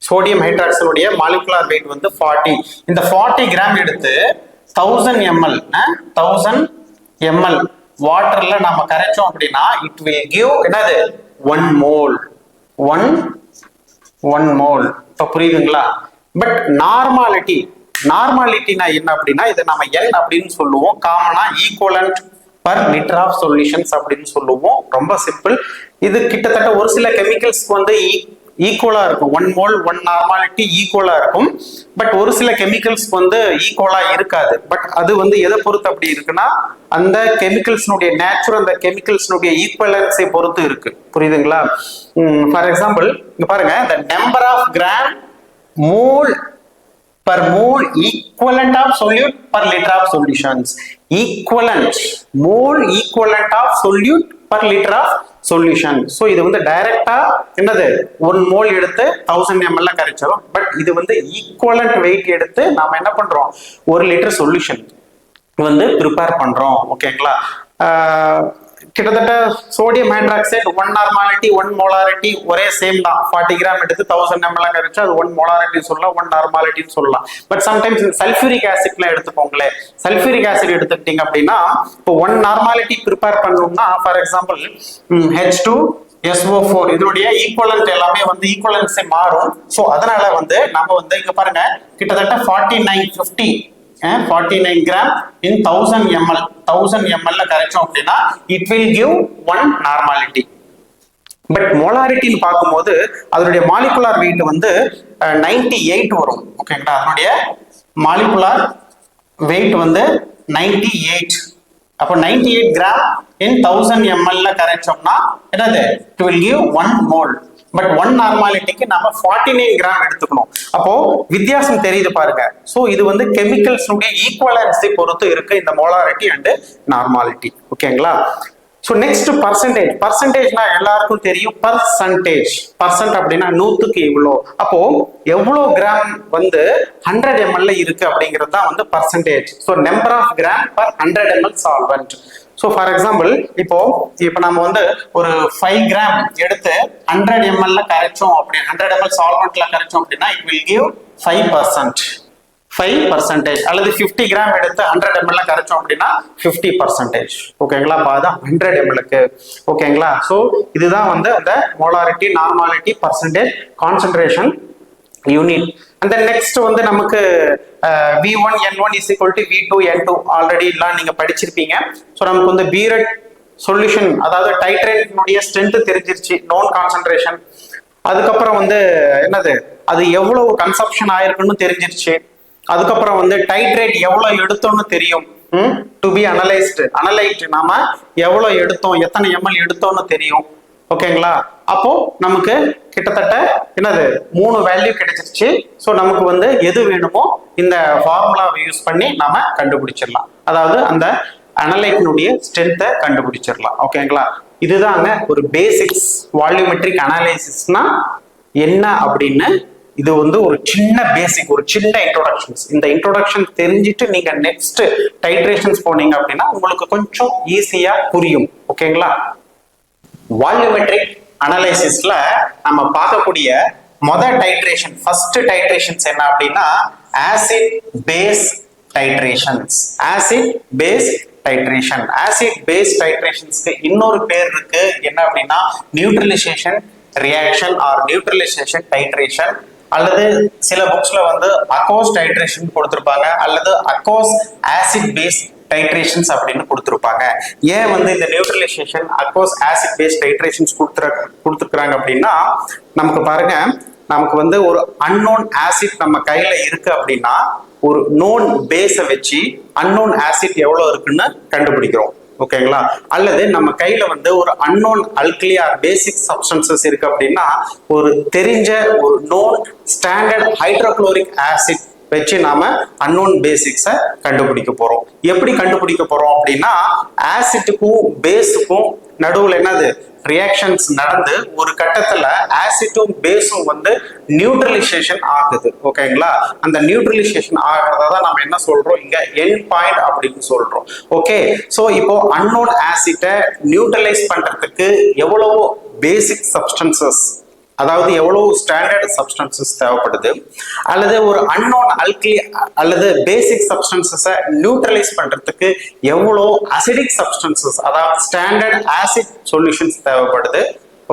சோடியம் ஹைட்ராக்சைடுடைய மாலிகுலர் வெயிட் வந்து 40. இந்த 40 கிராம் எடுத்து 1000 ml 1000 ml வாட்டர்ல நாம கரைச்சோம் அப்படின்னா இட் வில் கிவ் என்னது 1 மோல் 1 மோல். இப்போ புரியுதுங்களா? பட் நார்மாலிட்டினா என்ன அப்படின்னா இதை நம்ம N அப்படின்னு சொல்லுவோம். காமனா equivalent per litre of solutions அப்படின்னு சொல்லுவோம். ரொம்ப சிம்பிள். இது கிட்டத்தட்ட ஒரு சில கெமிக்கல்ஸ்க்கு வந்து ஈக்குவலா இருக்கும். 1 மோல் 1 நார்மாலிட்டி ஈக்குவலா இருக்கும். பட் ஒரு சில கெமிக்கல்ஸ்க்கு வந்து ஈக்குவலா இருக்காது. பட் அது வந்து எதை பொறுத்து அப்படி இருக்குன்னா அந்த கெமிக்கல்ஸ்னுடைய நேச்சுரல், அந்த கெமிக்கல்ஸ்னுடைய ஈக்குவலன்ஸை பொறுத்து இருக்கு. புரியுதுங்களா? ஃபார் எக்ஸாம்பிள் இங்க பாருங்க, the number of gram mole per mole equivalent of solute per liter of solutions. Equivalent mole equivalent of solute per liter of solution. So இது வந்து டைரக்டா என்னது 1 மோல் எடுத்து 1000 ml கரைச்சோம். பட் இது வந்து ஈக்குவலன்ட் வெயிட் எடுத்து நாம என்ன பண்றோம், 1 லிட்டர் சொல்யூஷன் வந்து ப்ரிப்பேர் பண்றோம். ஓகேங்களா? கிட்டத்தட்ட சோடியம் ஹைட்ராக்சைடு 1 நார்மாலிட்டி 1 மோலாரிட்டி ஒரே சேம் தான். 40 கிராம் எடுத்து 1000 ml கரைச்சா அது 1 மோலாரிட்டி சொல்லலாம், 1 நார்மாலிட்டின்னு சொல்லலாம். பட் சம்டைம்ஸ் சல்ஃபியூரிக் ஆசிட்ல எடுத்துக்கோங்களேன். சல்ஃபியூரிக் ஆசிட் எடுத்துக்கிட்டீங்க அப்படின்னா இப்போ 1 நார்மாலிட்டி ப்ரிப்பேர் பண்ணணும்னா ஃபார் எக்ஸாம்பிள் H2SO4 இதனுடைய ஈக்குவலன்ட் எல்லாமே வந்து ஈக்குவலன்ஸே மாறும். ஸோ அதனால வந்து நம்ம வந்து இங்க பாருங்க கிட்டத்தட்ட 49 கிராம் in 1000 ml கரைச்சோம் அப்படின்னா it will give 1 normality. But மோலாரிட்டின்னு பார்க்கும்போது அதனுடைய மாலிகுலர் வெயிட் வந்து 98 வரும். ஓகேங்களா? அதனுடைய மாலிகுலர் வெயிட் வந்து 98. அப்போ 98 கிராம் in 1000 ml கரைச்சோம்னா என்னது it will give 1 mole. But 1 நார்மாலிட்டிக்கு நம்ம 49 கிராம் எடுத்துக்கணும். அப்போ வித்தியாசம் தெரியுது பாருங்க. சோ இது வந்து கெமிக்கல்ஸ் ஈக்குவலன்ஸை பொறுத்து இருக்கு இந்த மோலாரிட்டி அண்ட் நார்மாலிட்டி. ஓகேங்களா? ஸோ நெக்ஸ்ட் பர்சன்டேஜ்னா எல்லாருக்கும் தெரியும். பர்சன்ட் அப்படின்னா 100க்கு இவ்வளோ. அப்போ எவ்வளோ கிராம் வந்து 100 ml இருக்கு அப்படிங்கிறது தான் வந்து percentage. So number of gram per 100 ml solvent. So for example இப்போ நம்ம வந்து ஒரு 5 கிராம் எடுத்து 100 ml கரைச்சோம் அப்படி 100 ml சால்வெண்ட்ல கரைச்சோம் அப்படின்னா இட் வில் கிவ் 5% அல்லது 50 கிராம் எடுத்து 100 ml கரைச்சோம் அப்படின்னா 50%. ஓகேங்களா? பாதா 100 ml. ஓகேங்களா? ஸோ இதுதான் வந்து அந்த molarity, normality, percentage, concentration unit. அந்த நெக்ஸ்ட் வந்து நமக்கு V1 N1 is equal to V2 N2 already எல்லாம் நீங்க படிச்சிருப்பீங்க. ஸோ நமக்கு வந்து பீரட் சொல்யூஷன் அதாவது டைட்ரேட்டினுடைய ஸ்ட்ரென்த் தெரிஞ்சிருச்சு, நோன் கான்சன்ட்ரேஷன். அதுக்கப்புறம் வந்து என்னது அது எவ்வளவு கன்சப்ஷன் ஆயிருக்குன்னு தெரிஞ்சிருச்சு. அதுக்கப்புறம் வந்து டைட்ரேட் எவ்வளவு எடுத்தோம்னு தெரியும். டு பி அனலைட் நாம எவ்வளவு எடுத்தோம், எத்தனை ml எடுத்தோம்னு தெரியும். ஓகேங்களா? அப்போ நமக்கு கிட்டத்தட்ட என்னது 3 வேல்யூ கிடைச்சிருச்சு. ஸோ நமக்கு வந்து எது வேணுமோ இந்த ஃபார்முலாவை யூஸ் பண்ணி நாம கண்டுபிடிச்சிடலாம். அதாவது அந்த அனலைட்டினுடைய ஸ்ட்ரென்த்தை கண்டுபிடிச்சிடலாம். ஓகேங்களா? இதுதாங்க ஒரு பேசிக்ஸ் வால்யூமெட்ரிக் அனாலிசிஸ்னா என்ன அப்படின்னு. இது வந்து ஒரு சின்ன பேசிக், ஒரு சின்ன இன்ட்ரோடக்ஷன்ஸ். இந்த இன்ட்ரோடக்ஷன் தெரிஞ்சுட்டு நீங்க நெக்ஸ்ட் டைட்ரேஷன்ஸ் போனீங்க அப்படின்னா உங்களுக்கு கொஞ்சம் ஈஸியா புரியும். ஓகேங்களா? வால்யூமெட்ரிக் அனாலிசிஸ்ல நம்ம பார்க்கக்கூடிய டைட்ரேஷன், ஃபர்ஸ்ட் டைட்ரேஷன்ஸ் என்ன அப்படின்னா acid base titrations. Acid base titration. Acid base டைட்ரேஷன்ஸ்க்கு இன்னொரு பேர் இருக்கு, என்ன அப்படின்னா neutralisation reaction or neutralisation titration, அல்லது சில புக்ஸ்ல வந்து அக்கோஸ் டைட்ரேஷன் கொடுத்திருப்பாங்க, அல்லது அக்கோஸ் ஆசிட் பேஸ் டைட்ரேஷன்ஸ் அப்படின்னு கொடுத்திருப்பாங்க. ஏன் வந்து இந்த நியூட்ரலைசேஷன் அக்கோஸ் ஆசிட் பேஸ் டைட்ரேஷன்ஸ் கொடுத்துருக்காங்க அப்படின்னா, நமக்கு பாருங்க, நமக்கு வந்து ஒரு அன்னோன் ஆசிட் நம்ம கையில இருக்கு அப்படின்னா ஒரு நோன் பேஸை வச்சு அன்னோன் ஆசிட் எவ்வளவு இருக்குன்னு கண்டுபிடிக்கிறோம். ஓகேங்களா? அல்லது நம்ம கையில வந்து ஒரு அன்னோன் அல்கலி ஆர் பேசிக் சப்ஸ்டன்சஸ் இருக்கு அப்படின்னா ஒரு தெரிஞ்ச ஒரு நோன் ஸ்டாண்டர்ட் ஹைட்ரோகுளோரிக் ஆசிட் வச்சு நாம அன்னோன் பேசிக்ஸை கண்டுபிடிக்க போறோம். எப்படி கண்டுபிடிக்க போறோம் அப்படின்னா ஆசிட்டுக்கும் பேஸுக்கும் நடுவுல என்னது ரியாக்ஷன்ஸ் நடந்து ஒரு கட்டத்துல ஆசிட்டும் பேஸும் வந்து நியூட்ரலைசேஷன் ஆகுது. ஓகேங்களா? அந்த நியூட்ரலைசேஷன் ஆகிறத தான் நம்ம என்ன சொல்றோம் இங்க எண்ட் பாயிண்ட் அப்படின்னு சொல்றோம். ஓகே, சோ இப்போ அன்னோன் ஆசிட்டை நியூட்ரலைஸ் பண்றதுக்கு எவ்வளவு பேசிக் சப்ஸ்டன்சஸ், அதாவது எவ்வளவு ஸ்டாண்டர்ட் சப்ஸ்டன்சஸ் தேவைப்படுது, அல்லது ஒரு அன்னோன் அல்கலி அல்லது பேசிக் சப்ஸ்டன்சஸை நியூட்ரலைஸ் பண்றதுக்கு எவ்வளோ அசிடிக் சப்ஸ்டன்சஸ், அதாவது ஸ்டாண்டர்ட் ஆசிட் சொல்யூஷன்ஸ் தேவைப்படுது.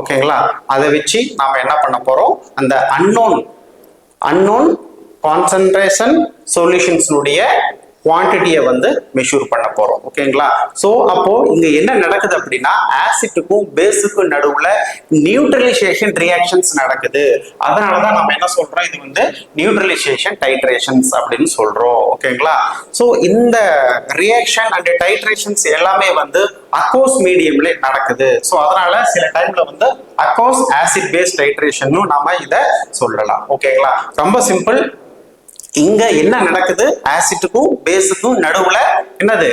ஓகேங்களா? அதை வச்சு நாம என்ன பண்ண போறோம், அந்த அன்னோன் கான்சன்ட்ரேஷன் சொல்யூஷன்ஸ்னுடைய குவான்டிட்டியை வந்து மெஷூர் பண்ண போறோம். ஓகேங்களா? சோ அப்போ இங்க என்ன நடக்குது அப்படின்னா ஆசிட்டுக்கும் பேஸுக்கும் நடுவுல நியூட்ரலைசேஷன் ரியாக்ஷன்ஸ் நடக்குது. அதனாலதான் நம்ம என்ன சொல்றோம், இது வந்து நியூட்ரலைசேஷன் டைட்ரேஷன்ஸ் அப்படின்னு சொல்றோம். ஓகேங்களா? சோ இந்த ரியாக்ஷன் அண்ட் டைட்ரேஷன்ஸ் எல்லாமே வந்து அக்கோஸ் மீடியம்ல நடக்குது. சோ அதனால சில டைம்ல வந்து அக்கோஸ் ஆசிட் பேஸ் டைட்ரேஷன் நாம இத சொல்லலாம். ஓகேங்களா? ரொம்ப சிம்பிள். இங்க என்ன நடக்குது, ஆசிட்டுக்கும் பேஸுக்கும் நடுவுல என்னது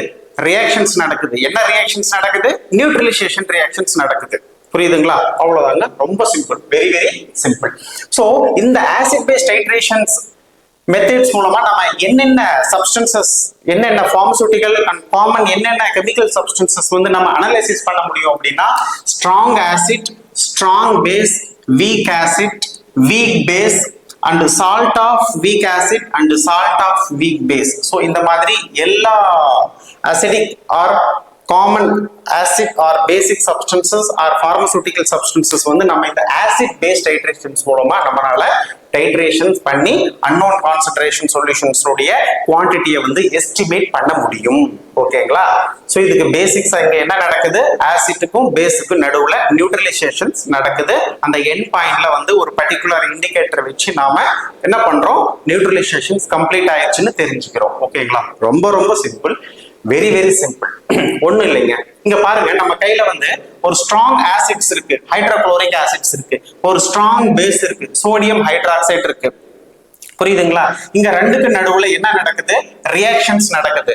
ரியாக்ஷன்ஸ் நடக்குது. என்ன ரியாக்ஷன்ஸ் நடக்குது? நியூட்ரலைசேஷன் ரியாக்ஷன்ஸ் நடக்குது. புரியுதுங்களா? அவ்வளவுதாங்க. ரொம்ப simple, very very simple. So இந்த ஆசிட் பேஸ் டைட்ரேஷன்ஸ் மெத்தட்ஸ் மூலமா நம்ம என்னென்ன சப்ஸ்டன்சஸ், என்னென்ன பார்மசூட்டிக்கல் அண்ட் காமன் என்னென்ன கெமிக்கல் சப்ஸ்டன்சஸ் வந்து நம்ம அனலைசிஸ் பண்ண முடியும் அப்படின்னா strong acid, strong base, weak acid, weak base, and salt of weak acid and salt of weak base. So இந்த மாதிரி எல்லா acidic or common acid or basic substances or pharmaceutical substances வந்து நம்ம இந்த acid based titrations மூலமா நம்மளால டைட்ரேஷன் பண்ணி unknown concentration solutions உடைய குவாண்டிட்டியை வந்து எஸ்டிமேட் பண்ண முடியும். ஓகேங்களா? சோ இதுக்கு பேசிக்ஸ் இங்க என்ன நடக்குது, ஆசிட்டுக்கும் பேஸுக்கும் நடுவுல நியூட்ரலைசேஷன்ஸ் நடக்குது. அந்த எண்ட் பாயிண்ட்ல வந்து ஒரு பர்டிகுலர் இண்டிகேட்டர் வச்சு நாம என்ன பண்றோம், நியூட்ரலைசேஷன்ஸ் கம்ப்ளீட் ஆயிடுச்சுன்னு தெரிஞ்சுக்கிறோம். ஓகேங்களா? ரொம்ப ரொம்ப சிம்பிள், வெரி வெரி சிம்பிள். ஒண்ணும் இல்லைங்க. இங்க பாருங்க, நம்ம கையில வந்து ஒரு ஸ்ட்ராங் ஆசிட்ஸ் இருக்கு, ஹைட்ரோகுளோரிக் ஆசிட்ஸ் இருக்கு, ஒரு ஸ்ட்ராங் பேஸ் இருக்கு, சோடியம் ஹைட்ராக்சைடு இருக்கு. புரியுதுங்களா? இங்க ரெண்டுக்கு நடுவுல என்ன நடக்குது, ரியாக்ஷன்ஸ் நடக்குது.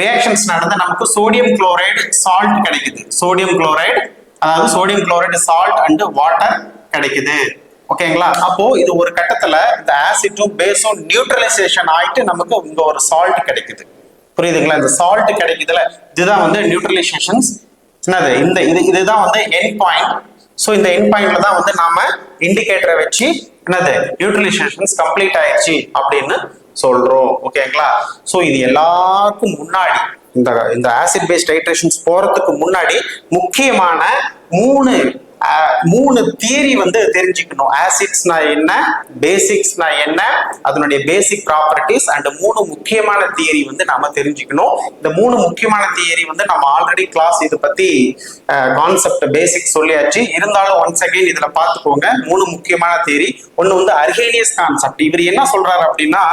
ரியாக்ஷன்ஸ் நடந்து நமக்கு சோடியம் குளோரைடு சால்ட் கிடைக்குது. சோடியம் குளோரைடு, அதாவது sodium chloride salt and water கிடைக்குது. ஓகேங்களா? அப்போ இது ஒரு கட்டத்துல இந்த ஆசிட்டும் பேஸும் நியூட்ரலைசேஷன் ஆயிட்டு நமக்கு இங்க ஒரு சால்ட் கிடைக்குது. புரியுதுங்களா? இந்த சால்ட் கிடைக்குதுல, இதுதான் வந்து நியூட்ரலைசேஷன்ஸ். என்னது இந்த இதுதான் வந்து எண்ட் பாயிண்ட். சோ இந்த எண்ட் பாயிண்ட்ல தான் வந்து நாம இண்டிகேட்டரை வச்சு என்னது நியூட்ரலைசேஷன்ஸ் கம்ப்ளீட் ஆயிடுச்சு அப்படின்னு சொல்றோம். ஓகேங்களா? சோ இது எல்லாருக்கும் முன்னாடி இந்த ஆசிட் பேஸ் டைட்ரேஷன்ஸ் போறதுக்கு முன்னாடி முக்கியமான மூணு தியரி வந்து தெரிஞ்சுக்கணும். ஆசிட்ஸ்னா என்ன, பேசிக்ஸ்னா என்ன, அதனுடைய பேசிக் ப்ராப்பர்ட்டிஸ் அண்ட் மூணு முக்கியமான தியரி வந்து நாம தெரிஞ்சுக்கணும். இந்த மூணு முக்கியமான தியரி வந்து நம்ம ஆல்ரெடி கிளாஸ் இதை பத்தி கான்செப்ட் பேசிக் சொல்லியாச்சு. இருந்தாலும் ஒன்ஸ் அகைன் இதுல பாத்துக்கோங்க. மூணு முக்கியமான தியரி. ஒன்னு வந்து அர்ஹேனியஸ் கான்செப்ட். இவர் என்ன சொல்றாரு அப்படின்னா,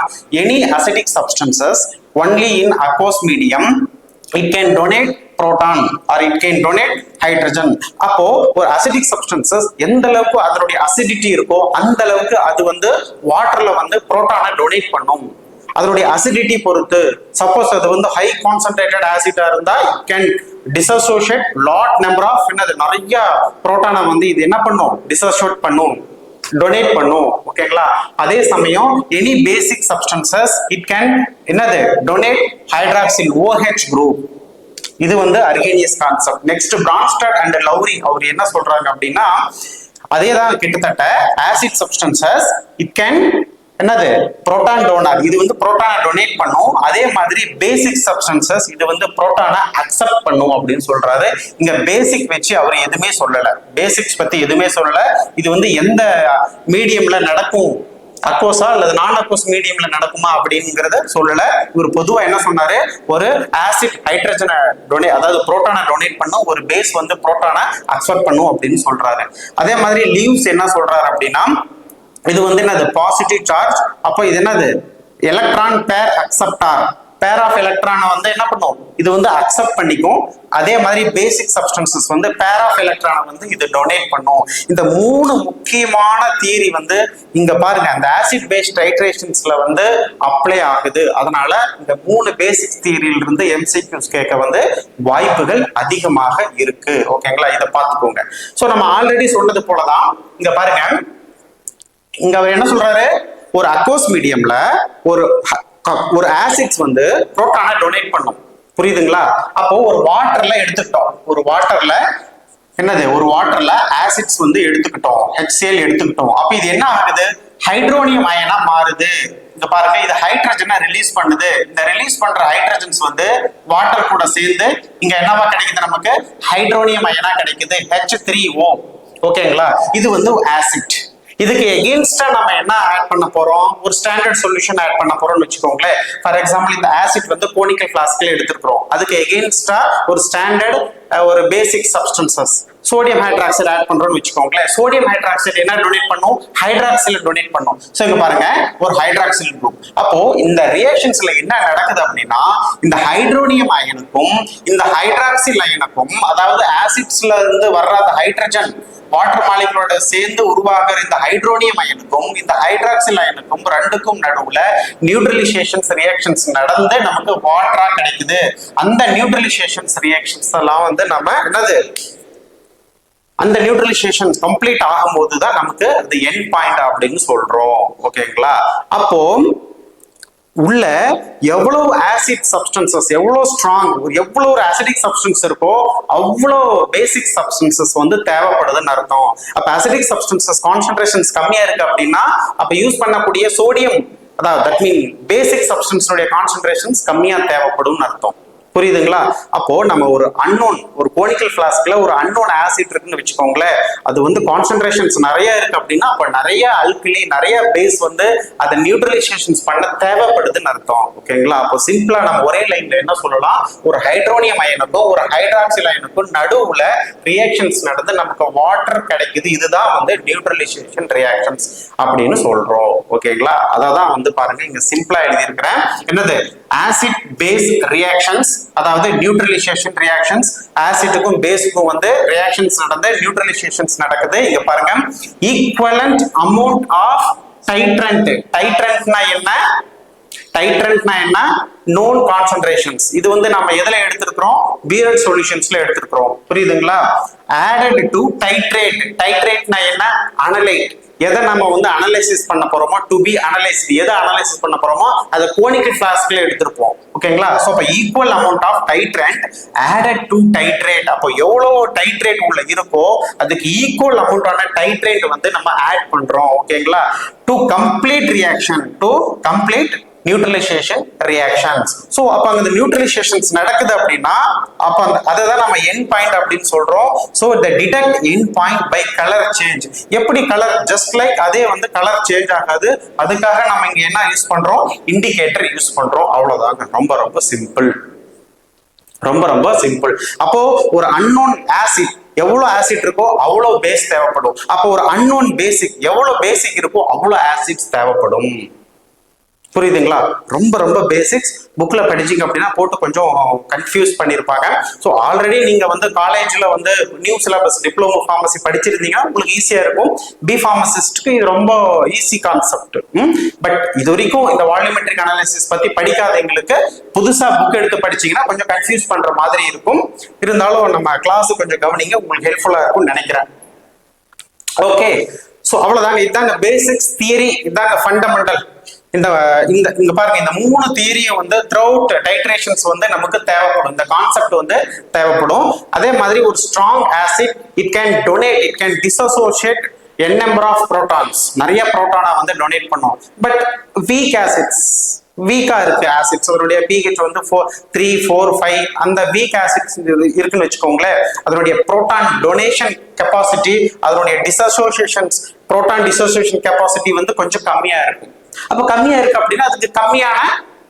any acidic substances only in aqueous medium it can donate proton or it can donate hydrogen. அப்போ ஒரு அசிடிக் சப்ஸ்டன்சஸ் எந்த அளவுக்கு அதனுடைய அசிடிட்டி இருக்கோ அந்த அளவுக்கு அது வந்து வாட்டர்ல வந்து புரோட்டானை டொனேட் பண்ணும். அதனுடைய அசிடிட்டி பொறுத்து. சப்போஸ் அது வந்து ஹை கான்சென்ட்ரேட்டட் ஆசிடா இருந்தா it can dissociate lot number of என்னது நிறைய புரோட்டானை வந்து இது என்ன பண்ணும், டிசோசியேட் பண்ணும், டொனேட் பண்ணும். ஓகேங்களா? அதே சமயம் any basic substances it can என்னது டொனேட் ஹைட்ராக்சில் OH குரூப். இது வந்து அர்ஹேனியஸ் கான்செப்ட். நெக்ஸ்ட் பிரான்ஸ்டாட் அண்ட் லவ்ரி அவர் என்ன சொல்றாங்க அப்படின்னா அதேதான் கிட்டத்தட்ட ஆசிட் சப்ஸ்டன்சஸ் இட் கேன் என்னது புரோட்டான் டோனர், இது வந்து புரோட்டானை டொனேட் பண்ணும். அதே மாதிரி பேசிக் சப்ஸ்டன்சஸ் இது வந்து புரோட்டானை அக்செப்ட் பண்ணும் அப்படின்னு சொல்றாரு. இங்க பேசிக் வச்சு அவர் எதுவுமே சொல்லல, பேசிக்ஸ் பத்தி எதுவுமே சொல்லல. இது வந்து எந்த மீடியம்ல நடக்கும், அக்வோஸா அல்லது நான் அக்வோஸ் மீடியம்ல நடக்குமா அப்படிங்கறத சொல்லல. இவர் பொதுவா என்ன சொன்னாரு, ஒரு ஆசிட் ஹைட்ரஜனை அதாவது புரோட்டானை டொனேட் பண்ணும், ஒரு பேஸ் வந்து புரோட்டானை அக்செப்ட் பண்ணும் அப்படின்னு சொல்றாரு. அதே மாதிரி லீவ்ஸ் என்ன சொல்றாரு அப்படின்னா இது வந்து என்னது பாசிட்டிவ் சார்ஜ். அப்போ இது என்னது எலக்ட்ரான் பேர் அக்செப்டார், பேர் ஆஃப் எலக்ட்ரானை வந்து என்ன பண்ணும், இது வந்து அக்செப்ட் பண்ணிக்கும். அதே மாதிரி பேசிக் சப்ஸ்டன்சஸ் வந்து பேர் ஆஃப் எலக்ட்ரானை வந்து இது டொனேட் பண்ணும். இந்த 3 முக்கியமான தியரி வந்து இங்க பாருங்க அந்த ஆசிட் பேஸ் டைட்ரேஷன்ஸ்ல வந்து அப்ளை ஆகுது. அதனால இந்த 3 பேசிக் தியரியில இருந்து MCQs கேட்க வந்து வாய்ப்புகள் அதிகமாக இருக்கு. ஓகேங்களா? இதை பார்த்துக்கோங்க. சோ நம்ம ஆல்ரெடி சொன்னது போலதான் இங்க பாருங்க, இங்க அவர் என்ன சொல்றாரு, ஒரு அக்வஸ் மீடியம்ல ஒரு ஆசிட்ஸ் வந்து புரோட்டானை டொனேட் பண்ணும். புரியுதுங்களா? அப்போ ஒரு வாட்டர்ல எடுத்துக்கிட்டோம், ஒரு வாட்டர்ல ஆசிட்ஸ் வந்து எடுத்துக்கிட்டோம், HCl எடுத்துக்கிட்டோம். அப்ப இது என்ன ஆகுது, ஹைட்ரோனியம் அயனா மாறுது. இங்க பாருங்க, இது ஹைட்ரஜனை ரிலீஸ் பண்ணுது. இந்த ரிலீஸ் பண்ற ஹைட்ரஜன்ஸ் வந்து வாட்டர் கூட சேர்ந்து இங்க என்னவா கிடைக்குது, நமக்கு ஹைட்ரோனியம் அயனா கிடைக்குது, H3O. ஓகேங்களா? இது வந்து ஆசிட். இதுக்கு எகெயின்ஸ்டா நம்ம என்ன ஆட் பண்ண போறோம், ஒரு ஸ்டாண்டர்ட் சொல்யூஷன் ஆட் பண்ண போறோம்னு வச்சுக்கோங்களேன். ஃபார் எக்ஸாம்பிள் இந்த ஆசிட் வந்து கோனிக்கல் ஃபிளாஸ்க்ல எடுத்துக்கிறோம், அதுக்கு எகெயின்ஸ்டா ஒரு ஸ்டாண்டர்ட் ஒரு பேசிக் சப்ஸ்டன்சஸ் சோடியம் ஹைட்ராக்சைடு ஆட் பண்றோம்னு வச்சுக்கோங்களேன். சோடியம் ஹைட்ராக்சைடு என்ன டொனேட் பண்ணும், ஹைட்ராக்சில் டொனேட் பண்ணும். சோ இங்க பாருங்க ஒரு ஹைட்ராக்சில் குரூப். அப்போ இந்த ரியாக்ஷன்ஸ்ல என்ன நடக்குது அப்படின்னா இந்த ஹைட்ரோனியம் அயனுக்கும் இந்த ஹைட்ராக்சில் அயனுக்கும், அதாவது ஆசிட்ஸ்ல இருந்து வர்ற அந்த ஹைட்ரஜன் வாட்டர் மாலிகுலோட சேர்ந்து உருவாகிற இந்த ஹைட்ரோனியம் அயனுக்கும் இந்த ஹைட்ராக்சில் அயனுக்கும் ரெண்டுக்கும் நடுவுல நியூட்ரலைசேஷன்ஸ் ரியாக்ஷன்ஸ் நடந்து நமக்கு வாட்டரா கிடைக்குது. அந்த நியூட்ரலைசேஷன்ஸ் ரியாக்ஷன்ஸ் எல்லாம் வந்து நம்ம என்னது, அந்த நியூட்ரலைசேஷன் கம்ப்ளீட் ஆகும்போது தான் நமக்கு அது எண்ட் பாயிண்ட் அப்படின்னு சொல்றோம். ஓகேங்களா? அப்போ உள்ள எவ்வளவு ஆசிட் சப்ஸ்டன்சஸ், எவ்வளவு ஸ்ட்ராங், எவ்வளவு ஒரு ஆசிடிக் சப்ஸ்டன்ஸ் இருக்கோ அவ்வளோ பேசிக் சப்ஸ்டன்சஸ் வந்து தேவைப்படுதுன்னு அர்த்தம். அப்ப ஆசிடிக் சப்ஸ்டன்சஸ் கான்சென்ட்ரேஷன்ஸ் கம்மியா இருக்கு அப்படின்னா அப்ப யூஸ் பண்ணக்கூடிய சோடியம், அதாவது தட் மீன் பேசிக் சப்ஸ்டன்ஸோட கான்சென்ட்ரேஷன்ஸ் கம்மியா தேவைப்படும் அர்த்தம். புரியுதுங்களா? அப்போ நம்ம ஒரு அன்னோன், ஒரு கோனிக்கல் ஃபிளாஸ்க்ல ஒரு அன்னோன் ஆசிட் இருக்குன்னு வச்சுக்கோங்களேன், அது வந்து கான்சென்ட்ரேஷன்ஸ் நிறைய இருக்கு அப்படின்னா அப்ப நிறைய அல்கலி, நிறைய பேஸ் வந்து அதை நியூட்ரலைசேஷன்ஸ் பண்ண தேவைப்படுதுன்னு அர்த்தம். ஓகேங்களா? அப்போ சிம்பிளா நம்ம ஒரே லைன்ல என்ன சொல்லலாம், ஒரு ஹைட்ரோனியம் அயனுக்கும் ஒரு ஹைட்ராக்சில் அயனுக்கும் நடுவுல ரியாக்ஷன்ஸ் நடந்து நமக்கு வாட்டர் கிடைக்குது. இதுதான் வந்து நியூட்ரலைசேஷன் ரியாக்ஷன்ஸ் அப்படின்னு சொல்றோம். ஓகேங்களா? அதான் வந்து பாருங்க இங்க சிம்பிளா எழுதி இருக்கிறேன், என்னது ஆசிட் பேஸ் ரியாக்ஷன்ஸ், அதாவது நியூட்ரலைசேஷன் ரியாக்ஷன்ஸ். ஆசிட்டுக்கும் பேஸுக்கும் வந்து ரியாக்ஷன்ஸ் நடந்து நியூட்ரலைசேஷன்ஸ் நடக்குது. இங்க பாருங்க ஈக்குவலன்ட் அமௌண்ட் ஆஃப் டைட்ரண்ட். டைட்ரண்ட்னா என்ன, டைட்ரண்ட்னா என்ன, known concentrations. இது வந்து நம்ம எதுல எடுத்துக்கிறோம், பியர்ட் சொல்யூஷன்ஸ்ல எடுத்துக்கிறோம். புரியுதுங்களா? added to titrate. titrateனா என்ன, அனலைட். எதை நம்ம வந்து அனலைசிஸ் பண்ண போறோமோ, டு பி அனலைஸ்ட், எதை அனலைசிஸ் பண்ண போறோமோ அதை கோனிக்கல் ஃபிளாஸ்க்ல எடுத்துப்போம். ஓகேங்களா? சோ அப்ப equal amount of titrant added to titrate. அப்போ எவ்வளவு டைட்ரேட் உள்ள இருக்கோ அதுக்கு ஈக்குவல் அமௌண்டான டைட்ரேட் வந்து நம்ம ஆட் பண்றோம். ஓகேங்களா? To complete reaction, to complete neutralisation reactions. So அப்ப அந்த நியூட்ரலைசேஷன்ஸ் நடக்குது அப்படின்னா அப்ப அதுதான் நம்ம எண்ட் பாயிண்ட் அப்படின்னு சொல்றோம். So the detect end point by color change. எப்படி கலர் ஜஸ்ட் லைக் அதே வந்து கலர் சேஞ்ச் ஆகாது, அதுக்காக நம்ம இங்க என்ன யூஸ் பண்றோம், இண்டிகேட்டர் யூஸ் பண்றோம். அவ்வளவுதாங்க, ரொம்ப ரொம்ப சிம்பிள், ரொம்ப ரொம்ப சிம்பிள். அப்போ ஒரு அன்னோன் ஆசிட் எவ்வளவு ஆசிட் இருக்கோ அவ்வளவு பேஸ் தேவைப்படும். அப்போ ஒரு அன்னோன் பேசிக் எவ்வளவு பேசிக் இருக்கோ அவ்வளவு ஆசிட்ஸ் தேவைப்படும். புரியுதுங்களா? ரொம்ப ரொம்ப பேசிக்ஸ் புக்ல படிச்சீங்க அப்படின்னா போட்டு கொஞ்சம் கன்ஃபியூஸ் பண்ணியிருப்பாங்க. ஸோ ஆல்ரெடி நீங்க வந்து காலேஜ்ல வந்து நியூ சிலபஸ் டிப்ளமோ ஃபார்மசி படிச்சிருந்தீங்கன்னா உங்களுக்கு ஈஸியா இருக்கும். பி ஃபார்மசிஸ்ட்க்கு இது ரொம்ப ஈஸி கான்செப்ட். பட் இது வரைக்கும் இந்த வால்யூமெட்ரிக் அனாலிசிஸ் பத்தி படிக்காதவங்களுக்கு புதுசா புக் எடுத்து படிச்சீங்கன்னா கொஞ்சம் கன்ஃபியூஸ் பண்ற மாதிரி இருக்கும். இருந்தாலும் நம்ம கிளாஸ் கொஞ்சம் கவனிங்க, உங்களுக்கு ஹெல்ப்ஃபுல்லா இருக்கும்னு நினைக்கிறேன். ஓகே, ஸோ அவ்வளவுதாங்க. இதாங்க பேசிக்ஸ் தியரி, இதாங்க ஃபண்டமெண்டல். இந்த இந்த இங்க பாருங்க, இந்த 3 தியரியும் வந்து த்ரூஅவுட் டைட்ரேஷன்ஸ் வந்து நமக்கு தேவைப்படும். இந்த கான்செப்ட் வந்து தேவைப்படும். அதே மாதிரி ஒரு strong acid it can donate, it can dissociate n number of protons, நிறைய புரோட்டானா வந்து டொனேட் பண்ணும். பட் வீக் ஆசிட்ஸ், வீக்கா இருக்கு ஆசிட்ஸ், அதனுடைய pH வந்து 3, 4, 5 அந்த வீக் ஆசிட்ஸ் இருக்குன்னு வச்சுக்கோங்களேன். அதனுடைய புரோட்டான் டொனேஷன் கெப்பாசிட்டி, அதனுடைய டிஸ்அசோசியேஷன்ஸ், புரோட்டான் டிஸ்அசோசியேஷன் கெப்பாசிட்டி வந்து கொஞ்சம் கம்மியா இருக்கும். அப்ப கம்மியா இருக்கு அப்படின்னா அதுக்கு கம்மியான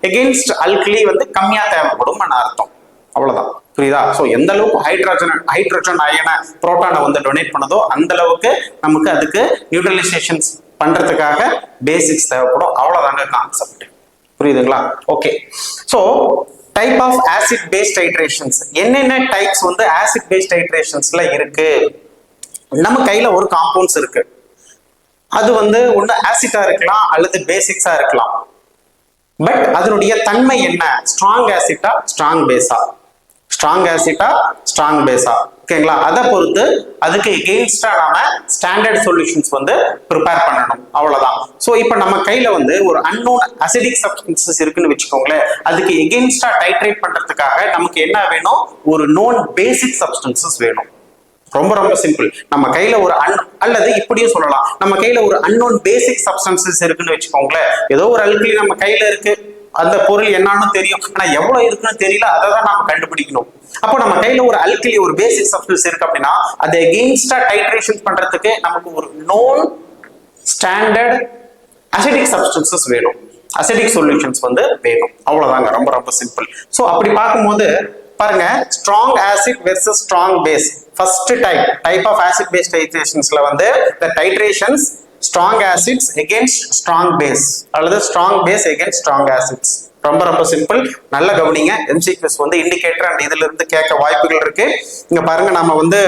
எகெயின்ஸ்ட் அல்கலி வந்து கம்மியா தேவைப்படும் அர்த்தம். அவ்வளவுதான். புரியுதா? சோ எந்த அளவுக்கு ஹைட்ரஜன் அயன புரோட்டானை வந்து டொனேட் பண்ணதோ அந்த அளவுக்கு நமக்கு அதுக்கு நியூட்ரலைசேஷன்ஸ் பண்றதுக்காக பேசிக்ஸ் தேவைப்படும். அவ்வளவுதாங்க கான்செப்ட். புரியுதுங்களா? Okay, so type of acid based titrations, என்னென்ன டைப்ஸ் வந்து ஆசிட் பேஸ்ட் டைட்ரேஷன்ஸ்ல இருக்கு? நம்ம கையில ஒரு காம்பவுண்ட்ஸ் இருக்கு, அது வந்து ஒண்ணு ஆசிட்டா இருக்கலாம் அல்லது பேசிக்ஸா இருக்கலாம். பட் அதனுடைய தன்மை என்ன? ஸ்ட்ராங் ஆசிட்டா ஸ்ட்ராங் பேஸா, ஸ்ட்ராங் ஆசிட்டா ஸ்ட்ராங் பேஸா, ஓகேங்களா? அதை பொறுத்து அதுக்கு எகெயின்ஸ்டா நாம ஸ்டாண்டர்ட் சொல்யூஷன்ஸ் வந்து ப்ரிப்பேர் பண்ணணும். அவ்வளவுதான். சோ இப்போ நம்ம கையில வந்து ஒரு அன்னோன் அசிடிக் சப்ஸ்டன்சஸ் இருக்குன்னு வச்சுக்கோங்களேன். அதுக்கு எகெயின்ஸ்டா டைட்ரேட் பண்றதுக்காக நமக்கு என்ன வேணும்? ஒரு நோன் பேசிக் சப்ஸ்டன்சஸ் வேணும். ரொம்ப ரொம்ப சிம்பிள். நம்ம கையில ஒரு அல்லது இப்படியும் சொல்லலாம், நம்ம கையில ஒரு அன்னோன் பேசிக் சப்ஸ்டன்சஸ் இருக்குன்னு வச்சுக்கோங்களேன். ஏதோ ஒரு அல்கலி நம்ம கையில இருக்கு, அந்த பொருள் என்னன்னு தெரியும், ஆனா எவ்வளவு இருக்குன்னு தெரியல, அதை தான் நாம கண்டுபிடிக்கணும். அப்போ நம்ம கையில ஒரு அல்கலி, ஒரு பேசிக் சப்ஸ்டன்ஸ் இருக்கு அப்படின்னா அதை எகெயின்ஸ்டா டைட்ரேஷன் பண்றதுக்கு நமக்கு ஒரு நோன் ஸ்டாண்டர்ட் அசிடிக் சப்ஸ்டன்சஸ் வேணும், அசிடிக் சொல்யூஷன்ஸ் வந்து வேணும். அவ்வளவுதாங்க, ரொம்ப ரொம்ப சிம்பிள். சோ அப்படி பார்க்கும்போது பாருங்க, strong acid versus strong base. First type of acid base டைட்ரேஷன்ஸ்ல வந்து the titrations strong acids against strong base அல்லது strong base against strong acids. ரொம்ப ரொம்ப சிம்பிள். நல்ல கவனிங்க. MCQs வந்து இண்டிகேட்டர் அண்ட் இதுல இருந்து கேட்க வாய்ப்புகள் இருக்கு. இங்க பாருங்க, நம்ம வந்து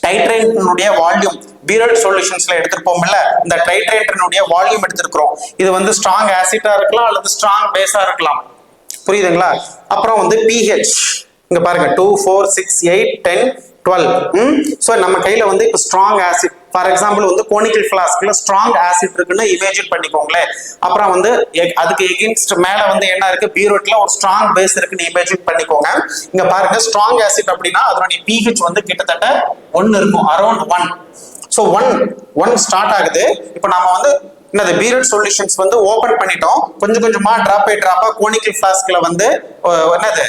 டைட்ரேட்டினுடைய வால்யூம் பீரட் சொல்யூஷன்ஸ்ல எடுத்துப்போம்ல, இந்த டைட்ரேட்டினுடைய வால்யூம் எடுத்திருக்கிறோம். இது வந்து ஸ்ட்ராங் ஆசிட்டா இருக்கலாம் அல்லது ஸ்ட்ராங் பேஸா இருக்கலாம். புரியுதுங்களா? அப்புறம் வந்து pH இங்க பாருங்க 2, 4, 6, 8, 10, 12. சோ நம்ம கையில வந்து இப்போ ஸ்ட்ராங் ஆசிட், ஃபார் எக்ஸாம்பிள் வந்து கோனிக்கல் ஃபிளாஸ்க்ல ஸ்ட்ராங் ஆசிட் இருக்குன்னு இமேஜின் பண்ணிக்கோங்களேன். அப்புறம் வந்து அதுக்கு எகெயின்ஸ்ட் மேல வந்து என்ன இருக்கு? பீரோட்ல ஒரு ஸ்ட்ராங் பேஸ் இருக்குன்னு இமேஜின் பண்ணிக்கோங்க. இங்க பாருங்க, ஸ்ட்ராங் ஆசிட் அப்படின்னா அதனுடைய pH வந்து கிட்டத்தட்ட 1 இருக்கும், அரௌண்ட் 1. ஸோ 1 ஸ்டார்ட் ஆகுது. இப்போ நம்ம வந்து என்னது பீரட் சொல்யூஷன்ஸ் வந்து ஓபன் பண்ணிட்டோம். கொஞ்சம் கொஞ்சமா டிராப் பை டிராப்பா கோனிக்கல் ஃபிளாஸ்க்ல வந்து என்னது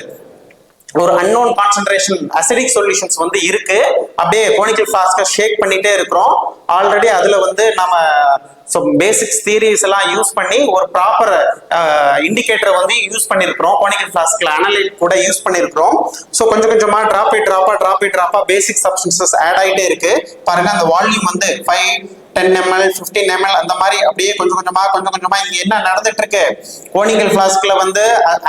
ஒரு அன்னோன் கான்சென்ட்ரேஷன் அசிடிக் சொல்யூஷன்ஸ் வந்து இருக்கு. அப்படியே கோனிக்கல் ஃபிளாஸ்கை ஷேக் பண்ணிட்டே இருக்கிறோம். ஆல்ரெடி அதுல வந்து நம்ம பேசிக்ஸ் தியரிஸ் எல்லாம் யூஸ் பண்ணி ஒரு ப்ராப்பர் இண்டிகேட்டர் வந்து யூஸ் பண்ணிருக்கிறோம். கோனிக்கல் ஃபிளாஸ்க்ல அனலைட் கூட யூஸ் பண்ணிருக்கிறோம். ஸோ கொஞ்சம் கொஞ்சமா டிராப் பை டிராப்பா பேசிக் சப்ஸ்டன்சஸ் ஆட் ஆயிட்டே இருக்கு. பாருங்க, அந்த வால்யூம் வந்து 5, 10 ml, 15 ml அந்த மாதிரி அப்படியே கொஞ்சம் கொஞ்சமா இங்க என்ன நடந்துட்டு இருக்கு? கோனிக்கல் ஃபிளாஸ்க்ல வந்து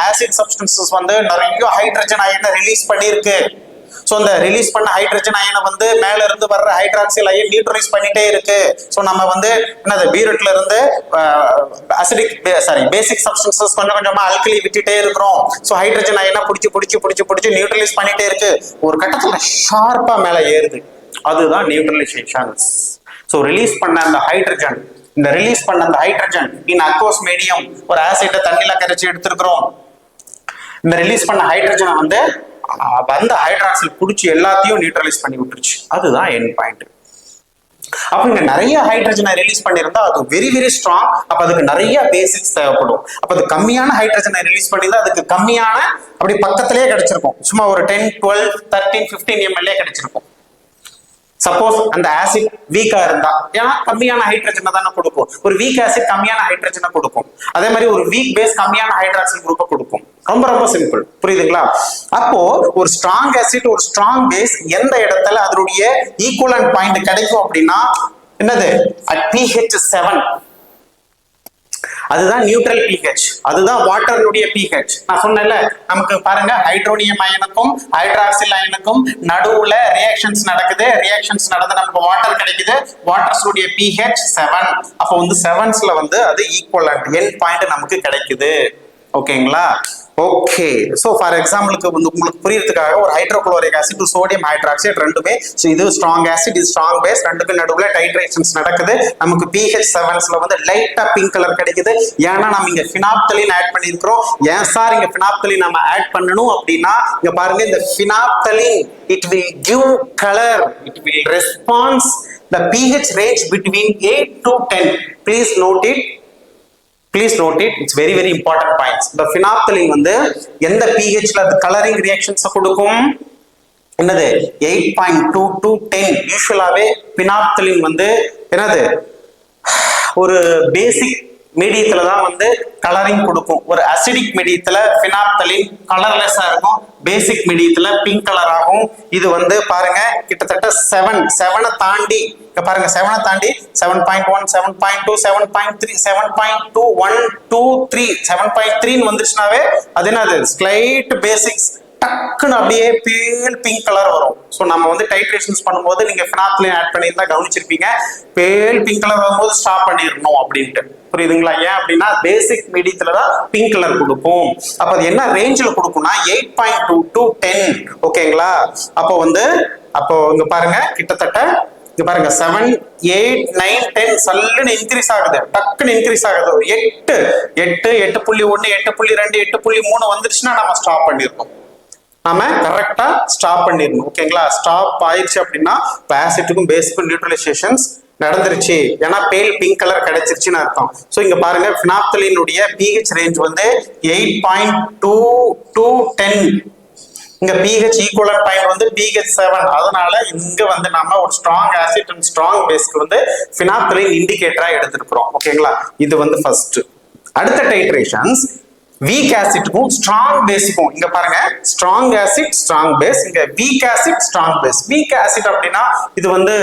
ஆசிட் சப்ஸ்டன்சஸ் வந்து நிறைய ஹைட்ரஜன் அயனை ரிலீஸ் பண்ணிருக்கு. ஸோ அந்த ரிலீஸ் பண்ண ஹைட்ரஜன் அயனை வந்து மேல இருந்து வர்ற ஹைட்ராக்சில் அயன் நியூட்ரலைஸ் பண்ணிட்டே இருக்கு. ஸோ நம்ம வந்து என்னது பீரட்ல இருந்து பேசிக் சப்ஸ்டன்சஸ் கொஞ்சம் கொஞ்சமா அல்கலி விட்டுட்டே இருக்கிறோம். ஸோ ஹைட்ரஜன் அயனை பிடிச்சி நியூட்ரலைஸ் பண்ணிட்டே இருக்கு. ஒரு கட்டத்துல ஷார்ப்பா மேல ஏறுது, அதுதான் நியூட்ரலைசேஷன்ஸ். ஸோ ரிலீஸ் பண்ண அந்த ஹைட்ரஜன், இந்த ரிலீஸ் பண்ண அந்த ஹைட்ரஜன் இன் அக்வஸ் மீடியம், ஒரு ஆசிட்டை தண்ணியில கரைச்சி எடுத்திருக்கிறோம். இந்த ரிலீஸ் பண்ண ஹைட்ரஜனை வந்து அந்த ஹைட்ராக்சில் பிடிச்சி எல்லாத்தையும் நியூட்ரலைஸ் பண்ணி விட்டுருச்சு. அதுதான் எண்ட் பாயிண்ட். அப்ப இங்க நிறைய ஹைட்ரஜனை ரிலீஸ் பண்ணிருந்தா அது வெரி வெரி ஸ்ட்ராங். அப்ப அதுக்கு நிறைய பேசிக்ஸ் தேவைப்படும். அப்ப அது கம்மியான ஹைட்ரஜனை ரிலீஸ் பண்ணிருந்தா அதுக்கு கம்மியான அப்படி பக்கத்திலேயே கிடைச்சிருக்கும். சும்மா ஒரு 10, 12, 13, 15 ml கிடைச்சிருக்கும். சப்போஸ் அந்த ஆசிட் வீக்கா இருந்தா, ஏன்னா கம்மியான ஹைட்ரஜனை தானே கொடுக்கும். ஒரு வீக் ஆசிட் கம்மியான ஹைட்ரஜனை கொடுக்கும். அதே மாதிரி ஒரு வீக் பேஸ் கம்மியான ஹைட்ராக்சில் குரூப்பை கொடுக்கும். ரொம்ப ரொம்ப சிம்பிள். புரியுதுங்களா? அப்போ ஒரு ஸ்ட்ராங் ஆசிட், ஒரு ஸ்ட்ராங் பேஸ் எந்த இடத்துல அதனுடைய ஈக்குவலன்ட் பாயிண்ட் கிடைக்கும் அப்படின்னா என்னது? at pH 7. அதுதான் நியூட்ரல் pH. அதுதான் வாட்டருடைய pH. நான் சொன்னேன்ல, நமக்கு பாருங்க ஹைட்ரோனியம் அயனுக்கும் ஹைட்ராக்சில் அயனுக்கும் நடுவுல ரியாக்ஷன்ஸ் நடக்குது. ரியாக்ஷன்ஸ் நடந்து நமக்கு வாட்டர் கிடைக்குது. வாட்டர்ஸுடைய pH 7. அப்போ வந்து 7ஸ்ல வந்து அது ஈக்குவலன்ட் எண்ட் பாயிண்ட் நமக்கு கிடைக்குது. ஓகேங்களா? ஓகே. ஸோ ஃபார் எக்ஸாம்பிளுக்கு வந்து உங்களுக்கு புரியறதுக்காக ஒரு ஹைட்ரோகுளோரிக் ஆசிட் சோடியம் ஹைட்ராக்சைடு ரெண்டுமே, ஸோ இது ஸ்ட்ராங் ஆசிட், இது ஸ்ட்ராங் பேஸ், ரெண்டுக்கும் நடுவில் டைட்ரேஷன்ஸ் நடக்குது. நமக்கு pH 7ஸ்ல வந்து லைட்டா பிங்க் கலர் கிடைக்குது. ஏன்னா நம்ம இங்க பினாப்தலின் ஆட் பண்ணியிருக்கிறோம். ஏன் சார் இங்க பினாப்தலின் நம்ம ஆட் பண்ணணும் அப்படின்னா, இங்க பாருங்க, இந்த phenolphthalein it will give colour, it will response the pH range between 8 to 10. Please note it. It's very very important points. The phenolphthalein வந்து எந்த pHல அது கலரிங் ரியாக்ஷன்ஸ் கொடுக்கும்? என்னது? 8.2 to 10. யூசுவலாவே phenolphthalein வந்து என்னது? ஒரு பேசிக் மீடியத்துல தான் வந்து கலரிங் கொடுக்கும். ஒரு அசிடிக் மீடியத்துல phenolphthalein கலர்லெஸ்ஸா இருக்கும். பேசிக் மீடியத்துல பிங்க் கலர் ஆகும். இது வந்து பாருங்க கிட்டத்தட்ட 7 தாண்டி, பாருங்க 7 தாண்டி 7.1 7.2 7.3 7.2 1 2 3 7.3 வந்துருச்சுனாவே அது என்னது? ஸ்லைட் பேசிக்ஸ் டக்குன்னு அப்படியே பேல் பிங்க் கலர் வரும். ஸோ நம்ம வந்து டைட்ரேஷன்ஸ் பண்ணும்போது நீங்க phenolphthalein ஆட் பண்ணியிருந்தா கவனிச்சிருப்பீங்க, பேல் பிங்க் கலர் வரும்போது ஸ்டாப் பண்ணிடணும் அப்படின்ட்டு. புரியுதுங்களா? ஏன் அப்படின்னா பேசிக் மீடியத்துல தான் பிங்க் கலர் கொடுக்கும். அப்ப அது என்ன ரேஞ்சில் கொடுக்கும்னா 8.2 to 10. ஓகேங்களா? அப்போ இங்க பாருங்க கிட்டத்தட்ட இங்க பாருங்க 7 8 9 10 சல்லுன்னு இன்க்ரீஸ் ஆகுது, டக்குன்னு இன்க்ரீஸ் ஆகுது. 8 8.1 8.2 8.3 வந்துருச்சுன்னா நம்ம ஸ்டாப் பண்ணிருக்கோம். நாம கரெக்டா ஸ்டாப் பண்ணிடணும். ஓகேங்களா? ஸ்டாப் ஆயிடுச்சு அப்படின்னா ஆசிட்டுக்கும் பேஸுக்கும் நியூட்ரலைசேஷன்ஸ் நடந்துருச்சு, ஏன்னா பேல் பிங்க் கலர் கிடைச்சிருச்சுன்னு அர்த்தம். ஸோ இங்க பாருங்க phenolphthalein pH ரேஞ்ச் வந்து 8.2 to 10. இங்க pH ஈக்குவலன்ட் பாயிண்ட் வந்து pH 7. அதனால இங்க வந்து நம்ம ஒரு ஸ்ட்ராங் ஆசிட் அண்ட் ஸ்ட்ராங் பேஸ்க்கு வந்து phenolphthalein இண்டிகேட்டரா எடுத்துக்கிறோம். ஓகேங்களா? இது வந்து ஃபர்ஸ்ட். அடுத்த டைட்ரேஷன்ஸ் வீக் ஆசிட்க்கும் ஸ்ட்ராங் பேஸ்க்கும். இங்க பாருங்க ஸ்ட்ராங் ஆசிட் ஸ்ட்ராங் பேஸ், இங்க weak acid strong base. Weak acid அப்படின்னா இது வந்து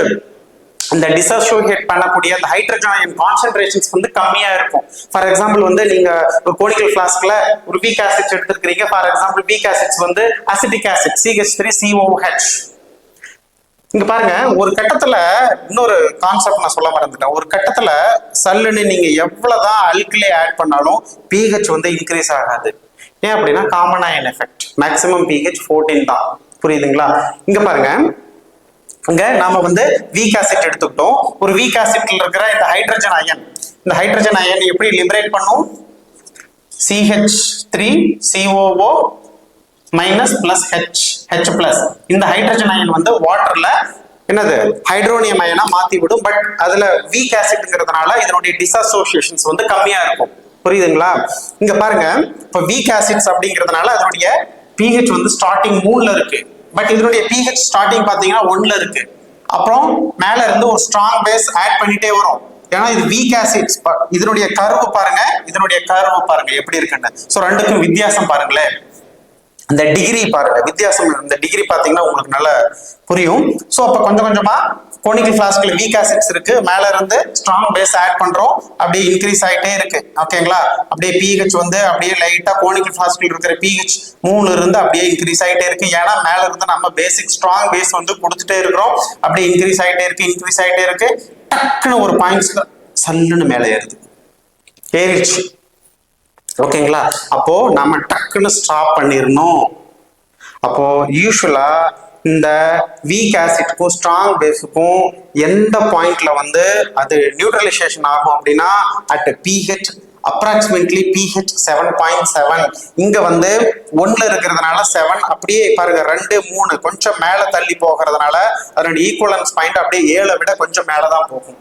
இந்த டிசோசியேட் பண்ணக்கூடிய அந்த ஹைட்ரஜன் அயன் கான்சென்ட்ரேஷன்ஸ் வந்து கம்மியா இருக்கும். ஃபார் எக்ஸாம்பிள் வந்து நீங்க ஒரு கோனிக்கல் ஃபிளாஸ்க்ல ஒரு வீக் ஆசிட் எடுத்துக்கிறீங்க. ஃபார் எக்ஸாம்பிள் வீக் ஆசிட்ஸ் வந்து அசிட்டிக் ஆசிட் CH3COOH. இங்க பாருங்க ஒரு கட்டத்துல இன்னொரு கான்செப்ட் நான் சொல்ல மறந்துட்டேன். ஒரு கட்டத்துல சல்லுன்னு நீங்க எவ்வளவுதான் அல்கலி ஆட் பண்ணாலும் pH வந்து இன்க்ரீஸ் ஆகாது. ஏன் அப்படின்னா common ion effect. Maximum pH 14 தான். புரியுதுங்களா? இங்க பாருங்க, இங்க நாம வந்து வீக் ஆசிட் எடுத்துக்கிட்டோம். ஒரு வீக் ஆசிட்ல இருக்கிற இந்த ஹைட்ரஜன் அயன் எப்படி லிபரேட் பண்ணும்? CH3COO minus plus H plus. இந்த ஹைட்ரஜன் அயன் வந்து வாட்டர்ல என்னது ஹைட்ரோனியம் அயனா மாத்தி விடும். பட் அதுல வீக் ஆசிட்ங்கிறதுனால இதனுடைய டிஸ்அசோசியேஷன்ஸ் வந்து கம்மியா இருக்கும். புரியுதுங்களா? இங்க பாருங்க, இப்போ வீக் ஆசிட்ஸ் அப்படிங்கிறதுனால அதனுடைய pH வந்து ஸ்டார்டிங் 3ல இருக்கு. பட் இதனுடைய pH ஸ்டார்டிங் பாத்தீங்கன்னா 1ல இருக்கு. அப்புறம் மேல இருந்து ஒரு ஸ்ட்ராங் பேஸ் ஆட் பண்ணிட்டே வரும். ஏன்னா இது வீக் ஆசிட்ஸ். இதனுடைய கர்வ் பாருங்க எப்படி இருக்குன்னு. ஸோ ரெண்டுக்கும் வித்தியாசம் பாருங்களேன். இந்த டிகிரி பாருங்க வித்தியாசம். இந்த டிகிரி பாத்தீங்கன்னா உங்களுக்கு நல்லா புரியும். ஸோ அப்ப கொஞ்சம் கொஞ்சமா கோனிக்கல் ஃபிளாஸ்க்ல வீக் ஆசிட்ஸ் இருக்கு, மேல இருந்து ஸ்ட்ராங் பேஸ் ஆட் பண்றோம், அப்படியே இன்க்ரீஸ் ஆயிட்டே இருக்கு. ஓகேங்களா? அப்படியே pH வந்து அப்படியே லைட்டா கோனிக்கல் ஃபிளாஸ்க்ல இருக்கிற pH 3 இருந்து அப்படியே இன்க்ரீஸ் ஆயிட்டே இருக்கு. ஏன்னா மேல இருந்து நம்ம பேசிக் ஸ்ட்ராங் பேஸ் வந்து கொடுத்துட்டே இருக்கிறோம். அப்படியே இன்க்ரீஸ் ஆயிட்டே இருக்கு. டக்குன்னு ஒரு பாயிண்ட்ஸ்ல சல்லுன்னு மேலே ஏறிடுச்சு. ஓகேங்களா? அப்போ நம்ம டக்குன்னு ஸ்டாப் பண்ணிடணும். அப்போ யூஸ்வலா இந்த வீக் ஆசிட்க்கும் ஸ்ட்ராங் பேஸுக்கும் எந்த பாயிண்ட்ல வந்து அது நியூட்ரலைசேஷன் ஆகும் அப்படின்னா அட் pH அப்ராக்சிமேட்லி pH 7.7. இங்க வந்து 1ல இருக்கிறதுனால 7, அப்படியே பாருங்க 2 3 கொஞ்சம் மேல தள்ளி போகிறதுனால அதனுடைய ஈக்குவலன்ஸ் பாயிண்ட் அப்படியே 7 விட கொஞ்சம் மேலதான் போகும்.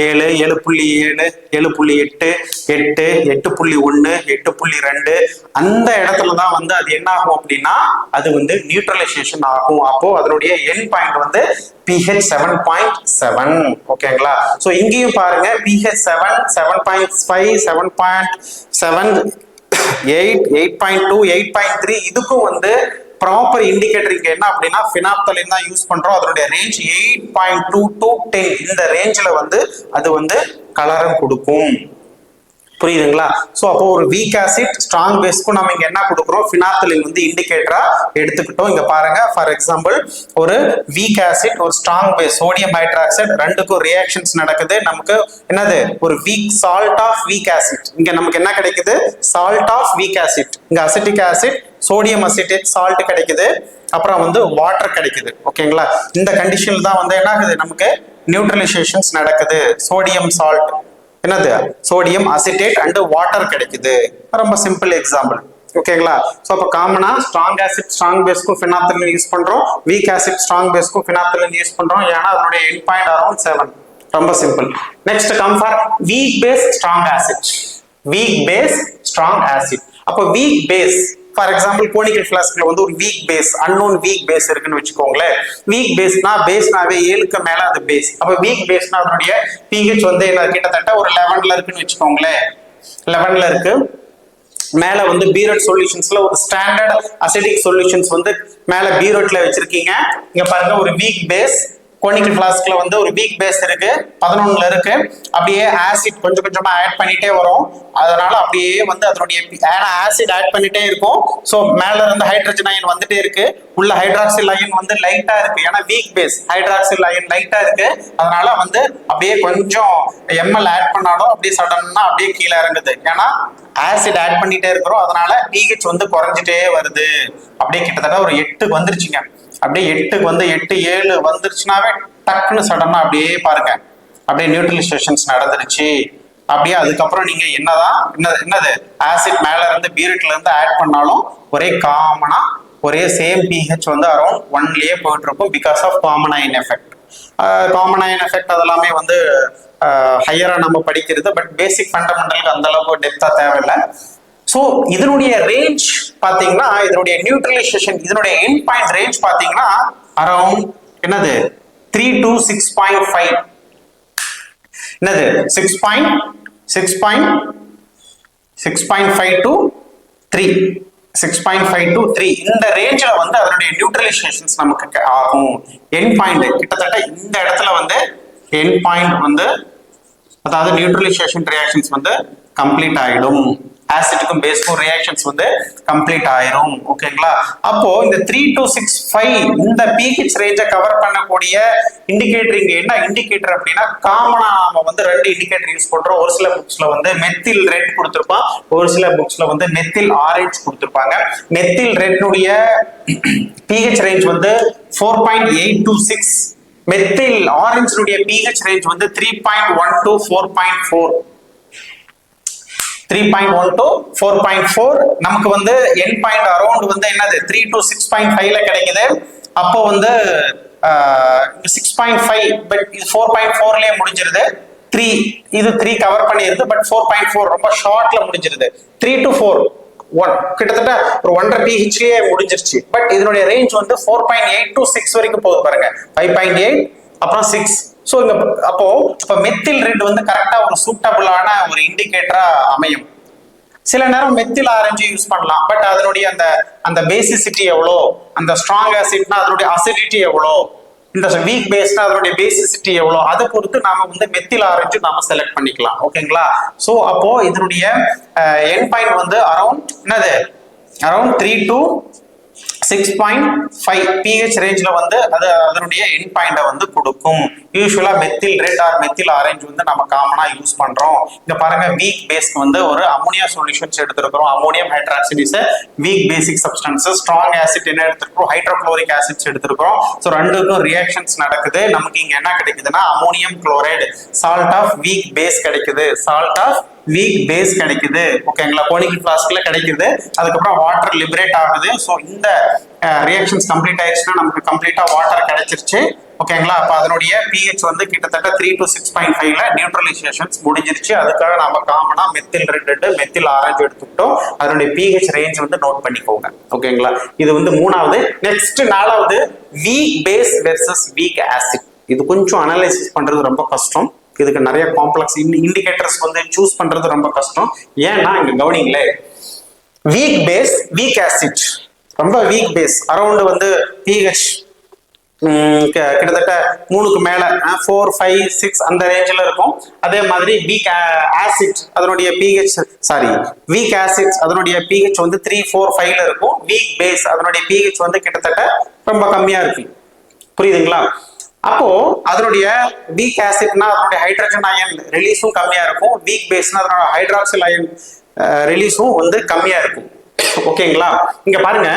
7 7.7 7.8 8 8.1 8.2 அந்த இடத்துலதான் வந்து அது என்ன ஆகும் அப்படின்னா அது வந்து நியூட்ரலைசேஷன் ஆகும். அப்போ அதனுடைய எண்ட் பாயிண்ட் வந்து pH 7.7. ஓகேங்களா? சோ இங்கேயும் பாருங்க pH 7 7.5 7.7 8 8.2 8.3 இதுக்கும் வந்து ப்ராப்பர் இண்டிகேட்டர் இங்க என்ன அப்படின்னா phenolphthalein தான் யூஸ் பண்றோம். அதனுடைய ரேஞ்ச் 8.2 to 10. இந்த ரேஞ்சில் வந்து அது வந்து கலரம் கொடுக்கும். புரியுதுங்களா? சோ அப்போ ஒரு வீக் ஆசிட் ஸ்ட்ராங் பேஸ்க்கும் நம்ம இங்க என்ன கொடுக்குறோம், ஃபினாத்தலின் வந்து இண்டிகேட்டரா எடுத்துக்கிட்டோம். இங்க பாருங்க, ஃபார் எக்ஸாம்பிள் ஒரு வீக் ஆசிட் ஒரு ஸ்ட்ராங் பேஸ் சோடியம் ஹைட்ராக்சைடு ரெண்டுக்கும் ரியாக்ஷன்ஸ் நடக்குது. நமக்கு என்னது ஒரு weak salt of weak acid. இங்க நமக்கு என்ன கிடைக்குது, சால்ட் ஆஃப் வீக் ஆசிட். இங்க acetic acid sodium acetate salt கிடைக்குது, அப்புறம் வந்து வாட்டர் கிடைக்குது. ஓகேங்களா? இந்த கண்டிஷன்ல தான் வந்து என்ன ஆகுது, நமக்கு நியூட்ரலைசேஷன்ஸ் நடக்குது. சோடியம் சால்ட் என்னது சோடியம் அசிட்டேட் அண்ட் வாட்டர் கிடைக்குது. ரொம்ப சிம்பிள் எக்ஸாம்பிள். ஓகேங்களா? சோ அப்ப காமனா ஸ்ட்ராங் ஆசிட் ஸ்ட்ராங் பேஸ்க்கும் ஃபினாத்தலின் யூஸ் பண்றோம், வீக் ஆசிட் ஸ்ட்ராங் பேஸ்க்கும் ஃபினாத்தலின் யூஸ் பண்றோம். ஏன்னா அதனுடைய எண்ட் பாயிண்ட் அரௌண்ட் 7. ரொம்ப simple. Next come for weak base strong acid. Weak base strong acid. அப்ப weak base for example conical ஃபிளாஸ்க்ல வந்து ஒரு weak base unknown weak base இருக்குன்னு வச்சுக்கோங்களேன். வீக் பேஸ்னாவே 7க்கு மேல அது பேஸ். அப்ப வீக் பேஸ்னா அதனுடைய pH வந்து என்ன கிட்டத்தட்ட ஒரு 11ல இருக்குன்னு வச்சுக்கோங்களேன். 11ல இருக்கு. மேல வந்து பீரட் சொல்யூஷன்ஸ்ல ஒரு ஸ்டாண்டர்ட் அசிடிக் சொல்யூஷன்ஸ் வந்து மேல பீரட்ல வச்சிருக்கீங்க. இங்க பாருங்க ஒரு வீக் பேஸ் கோனிக்கல் ஃபிளாஸ்க்ல வந்து ஒரு வீக் பேஸ் இருக்கு, 11ல இருக்கு. அப்படியே ஆசிட் கொஞ்சம் கொஞ்சமா ஆட் பண்ணிட்டே வரும். அதனால அப்படியே வந்து அதனுடைய ஆசிட் ஆட் பண்ணிட்டே இருக்கும். சோ மேல இருந்து ஹைட்ரஜன் அயன் வந்துட்டே இருக்கு, உள்ள ஹைட்ராக்சில் அயன் வந்து லைட்டா இருக்கு. ஏன்னா வீக் பேஸ் ஹைட்ராக்சில் அயன் லைட்டா இருக்கு. அதனால வந்து அப்படியே கொஞ்சம் ml ஆட் பண்ணாலும் அப்படியே சடன்னா அப்படியே கீழே இறங்குது. ஏன்னா ஆசிட் ஆட் பண்ணிட்டே இருக்கிறோம். அதனால pH வந்து குறைஞ்சிட்டே வருது. அப்படியே கிட்டத்தட்ட ஒரு 8க்கு வந்துருச்சுங்க. அப்படியே 8க்கு வந்து 8 7 வந்துருச்சுனாவே டக்குன்னு சடனா அப்படியே பாருங்க அப்படியே நியூட்ரலைசேஷன்ஸ் நடந்துருச்சு. அப்படியே அதுக்கப்புறம் நீங்க என்னது ஆசிட் மேல இருந்து பீரட்ல இருந்து ஆட் பண்ணாலும் ஒரே காமனா ஒரே சேம் pH வந்து அரௌண்ட் 1லயே போயிட்டு இருக்கும். Because of common ion effect. Common ion effect அதெல்லாமே வந்து ஹையரா நம்ம படிக்கிறது. பட் பேசிக் ஃபண்டமெண்டலுக்கு அந்த அளவுக்கு டெப்தா தேவையில்லை. சோ இதனுடைய ரேஞ்ச் பாத்தீங்கன்னா இதனுடைய நியூட்ரலைசேஷன் இதனுடைய எண்ட் பாயிண்ட் ரேஞ்ச் பாத்தீங்கன்னா அரௌண்ட் என்னது 3 to 6.5. என்னது 6.5 to 3 6.5 to 3 இந்த ரேஞ்சில வந்து அதனுடைய நியூட்ரலைசேஷன்ஸ் நமக்கு ஆகும். எண்ட் பாயிண்ட் கிட்டத்தட்ட இந்த இடத்துல வந்து எண்ட் பாயிண்ட் வந்து அதாவது நியூட்ரலைசேஷன் ரியாக்ஷன்ஸ் வந்து கம்ப்ளீட் ஆயிடும். ஆசிட்டுக்கும் பேஸ்க்கும் ரியாக்ஷன்ஸ் வந்து கம்ப்ளீட் ஆயிரும். ஓகேங்களா? அப்போ இந்த 3 to 6.5 இந்த pH ரேஞ்சை கவர் பண்ணக்கூடிய இண்டிகேட்டர் இங்க என்ன இண்டிகேட்டர் அப்படின்னா காமனா நாம வந்து 2 இண்டிகேட்டர் யூஸ் பண்றோம். ஒரு சில புக்ஸ்ல வந்து மெத்தில் ரெட் கொடுத்திருப்பான், ஒரு சில புக்ஸ்ல வந்து மெத்தில் ஆரஞ்சு கொடுத்திருப்பாங்க. மெத்தில் ரெட்னுடைய pH ரேஞ்ச் வந்து 4.8 to 6. மெத்தில் ஆரஞ்சுடைய pH ரேஞ்ச் வந்து 3.1 to 4.4. 3.1 to 4.4. நமக்கு வந்து எண்ட் பாயிண்ட் அரௌண்ட் வந்து என்னது 3 to 6.5ல கிடைக்குது. அப்போ வந்து 6.5 பட் இது 4.4லயே முடிஞ்சிருது. 3 இது 3 கவர் பண்ணிருது. பட் 4.4 ரொம்ப ஷார்ட்ல முடிஞ்சிருது. 3 to 4 கிட்டத்தட்ட ஒரு 1.5 pHலயே முடிஞ்சிருச்சு. பட் இதனுடைய ரேஞ்ச் வந்து 4.8 to 6 வரைக்கும் போகுது பாருங்க. 5.8 அப்புறம் 6. சோ இங்க அப்போ இப்ப மெத்தில் ரெட் வந்து கரெக்டா ஒரு சூட்டபிளான ஒரு இண்டிகேட்டரா அமையும். சில நேரம் மெத்தில் ஆரஞ்சு யூஸ் பண்ணலாம். பட் அதனுடைய அந்த பேசிசிட்டி எவ்வளோ, அந்த ஸ்ட்ராங் ஆசிட்னா அதனுடைய அசிடிட்டி எவ்வளோ, இந்த வீக் பேஸ்னா அதனுடைய பேசிசிட்டி எவ்வளோ, அதை பொறுத்து நாம வந்து மெத்தில் ஆரஞ்சு நாம செலக்ட் பண்ணிக்கலாம். ஓகேங்களா? சோ அப்போ இதனுடைய எண்ட் பாயிண்ட் வந்து அரௌண்ட் என்னது அரௌண்ட் 3 to 6.5 pH ரேஞ்ச்ல வந்து அது அதனுடைய எண்ட் பாயிண்ட வந்து கொடுக்கும். யூசுவலா methyl red or methyl orange வந்து நம்ம காமனா யூஸ் பண்றோம். இங்க பாருங்க வீக் பேஸ்க்கு வந்து ஒரு அமோனியா சொல்யூஷன்ஸ் எடுத்துக்கிறோம். Ammonium hydroxide is weak basic substance. Strong acid என்ன எடுத்துக்கிறோம், ஹைட்ரோகுளோரிக் ஆசிட்ஸ் எடுத்துக்கிறோம். ஸோ ரெண்டுக்கும் ரியாக்ஷன்ஸ் நடக்குது. நமக்கு இங்க என்ன கிடைக்குதுன்னா ammonium chloride salt of weak base கிடைக்குது. சால்ட் ஆஃப் வீக் பேஸ் கிடைக்குது. ஓகேங்களா? கோனிக்கல் ஃபிளாஸ்க்ல கிடைக்குது. அதுக்கப்புறம் வாட்டர் லிபரேட் ஆகுது. ஸோ இந்த ரியாக்ஷன்ஸ் கம்ப்ளீட் ஆயிடுச்சுன்னா நமக்கு கம்ப்ளீட்டா வாட்டர் கிடைச்சிருச்சு. ஓகேங்களா? அப்ப அதனுடைய pH வந்து கிட்டத்தட்ட 3 to 6.5ல நியூட்ரலைசேஷன்ஸ் முடிஞ்சிருச்சு. அதுக்காக நம்ம காமனா மெத்தில் ரெட் மெத்தில் ஆரஞ்சு எடுத்துக்கிட்டோம். அதனுடைய pH ரேஞ்ச் வந்து நோட் பண்ணிக்கோங்க. ஓகேங்களா? இது வந்து மூணாவது. நெக்ஸ்ட் நாலாவது weak base versus weak acid. இது கொஞ்சம் அனலைசிஸ் பண்றது ரொம்ப கஷ்டம். இதுக்கு நிறைய காம்ப்ளெக்ஸ் இண்டிகேட்டர்ஸ் வந்து சூஸ் பண்றது ரொம்ப கஷ்டம். ஏன்னா இங்க கவனிங்களே, வீக் பேஸ் வீக் ஆசிட் ரொம்ப வீக் பேஸ் அரௌண்ட் வந்து pH கிட்டத்தட்ட 3க்கு மேல 4, 5, 6 அந்த ரேஞ்சில் இருக்கும். அதே மாதிரி வீக் ஆசிட் அதனுடைய pH வீக் ஆசிட்ஸ் அதனுடைய pH வந்து 3, 4, 5ல இருக்கும். வீக் பேஸ் அதனுடைய pH வந்து கிட்டத்தட்ட ரொம்ப கம்மியா இருக்கு. புரியுதுங்களா? அப்போ அதனுடைய வீக் ஆசிட்னா அதனுடைய ஹைட்ரஜன் அயன் ரிலீஸும் கம்மியா இருக்கும். வீக் பேஸ்னா அதனோட ஹைட்ராக்சில் அயன் ரிலீஸும் வந்து கம்மியா இருக்கும். ஓகேங்களா? இங்க பாருங்க,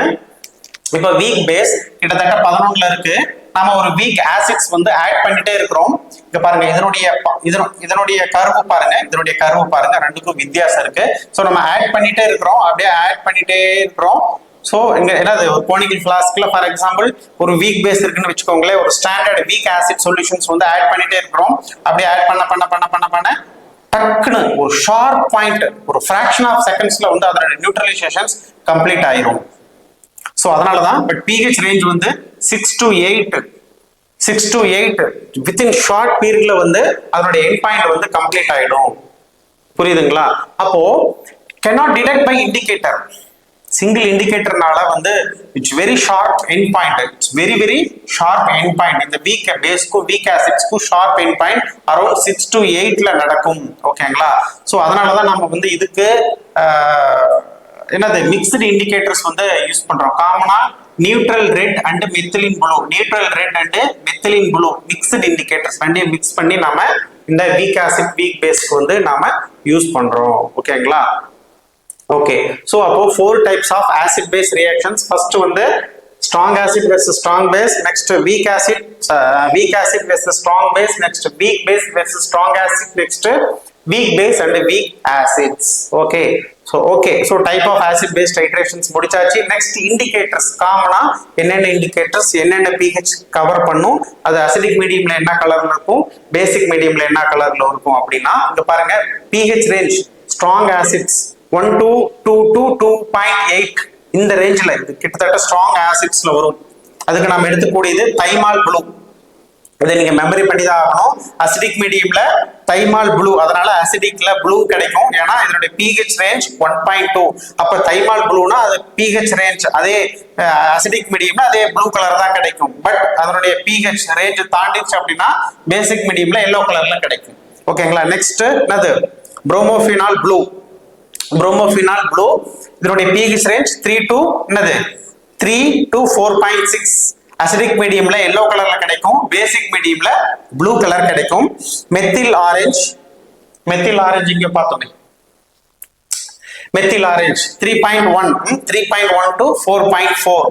இப்ப வீக் பேஸ் கிட்டத்தட்ட 11ல இருக்கு. நாம ஒரு வீக் ஆசிட்ஸ் வந்து ஆட் பண்ணிட்டே இருக்கிறோம். இங்க பாருங்க, இதனுடைய கர்வ் பாருங்க, இதனுடைய கர்வ் பாருங்க, ரெண்டுக்கும் வித்தியாசம் இருக்கு. சோ நம்ம ஆட் பண்ணிட்டே இருக்கிறோம், அப்படியே ஆட் பண்ணிட்டே இருக்கிறோம். சோ இங்க என்னது, ஒரு கோனிக்கல் ஃபிளாஸ்க்ல ஃபார் எக்ஸாம்பிள் ஒரு வீக் பேஸ் இருக்குன்னு வச்சுக்கோங்களேன், ஒரு ஸ்டாண்டர்ட் வீக் ஆசிட் சொல்யூஷன்ஸ் வந்து ஆட் பண்ணிட்டே இருக்கிறோம். அப்படியே ஆட் பண்ண டக்குன்னு ஒரு ஷார்ப் பாயிண்ட், ஒரு ஃபிராக்ஷன் ஆஃப் செகண்ட்ஸ்ல வந்து அதோட நியூட்ரலைசேஷன்ஸ் கம்ப்ளீட் ஆயிரும். சோ அதனாலதான் பட் pH ரேஞ்ச் வந்து 6 to 8 வித்தின் ஷார்ட் பீரியட்ல வந்து அதனுடைய எண்ட் பாயிண்ட் வந்து கம்ப்ளீட் ஆயிடும். புரியுதுங்களா? அப்போ cannot detect by indicator, single இண்டிகேட்டர்னால வந்து it's very sharp end point, it's very sharp end point. இந்த வீக் பேஸ்க்கும் வீக் ஆசிட்ஸ்க்கும் sharp end point around 6 to 8ல நடக்கும். ஓகேங்களா? சோ அதனாலதான் நம்ம வந்து இதுக்கு என்னது மிக்ஸ்டு இண்டிகேட்டர்ஸ் வந்து யூஸ் பண்றோம். காமனா neutral red and மெத்திலின் blue, neutral red and மெத்திலின் blue mixed indicators ரெண்டையும் மிக்ஸ் பண்ணி நாம இந்த வீக் ஆசிட் வீக் பேஸ்க்கு வந்து நாம யூஸ் பண்றோம். ஓகேங்களா? ஓகே, சோ அப்போ 4 types of acid base reactions. First வந்து strong acid versus strong base, next weak acid versus strong base, next weak base versus strong acid, next weak base and weak acids. Okay, so type of acid base titrations முடிச்சாச்சு. next indicators, காமனா என்னென்ன indicators என்னென்ன pH கவர் பண்ணும், அது அசிடிக் மீடியம்ல என்ன கலர்ல இருக்கும், பேசிக் மீடியம்ல என்ன கலர்ல இருக்கும் அப்படின்னா இங்க பாருங்க, pH range strong acids 1 to 2 to 2.8 இந்த ரேஞ்சில் இது கிட்டத்தட்ட ஸ்ட்ராங் ஆசிட்ஸ்ல வரும். அதுக்கு நம்ம எடுத்துக்கூடியது தைமால் ப்ளூ. இதை நீங்க மெமரி பண்ணி தான் ஆகணும். அசிடிக் மீடியம்ல தைமால் ப்ளூ, அதனால அசிடிக்ல ப்ளூ கிடைக்கும். ஏன்னா இதனுடைய pH ரேஞ்ச் 1.2. அப்ப தைமால் ப்ளூனா அது pH ரேஞ்ச் அதே அசிடிக் மீடியம்ல அதே ப்ளூ கலர் தான் கிடைக்கும். பட் அதனுடைய pH ரேஞ்ச் தாண்டிச்சு அப்படின்னா பேசிக் மீடியம்ல எல்லோ கலர்ல கிடைக்கும். ஓகேங்களா? நெக்ஸ்ட் என்னது, புரோமோஃபினால் ப்ளூ. புரோமோஃபினால் ப்ளூ இதனுடைய pH ரேஞ்ச் 3 to 4.6. அசிடிக் மீடியம்ல எல்லோ கலர்ல கிடைக்கும், பேசிக் மீடியம்ல ப்ளூ கலர் கிடைக்கும். மெத்தில் ஆரஞ்சு இங்க பார்த்தோமே, மெத்தில் ஆரஞ்சு 3.1 to 4.4.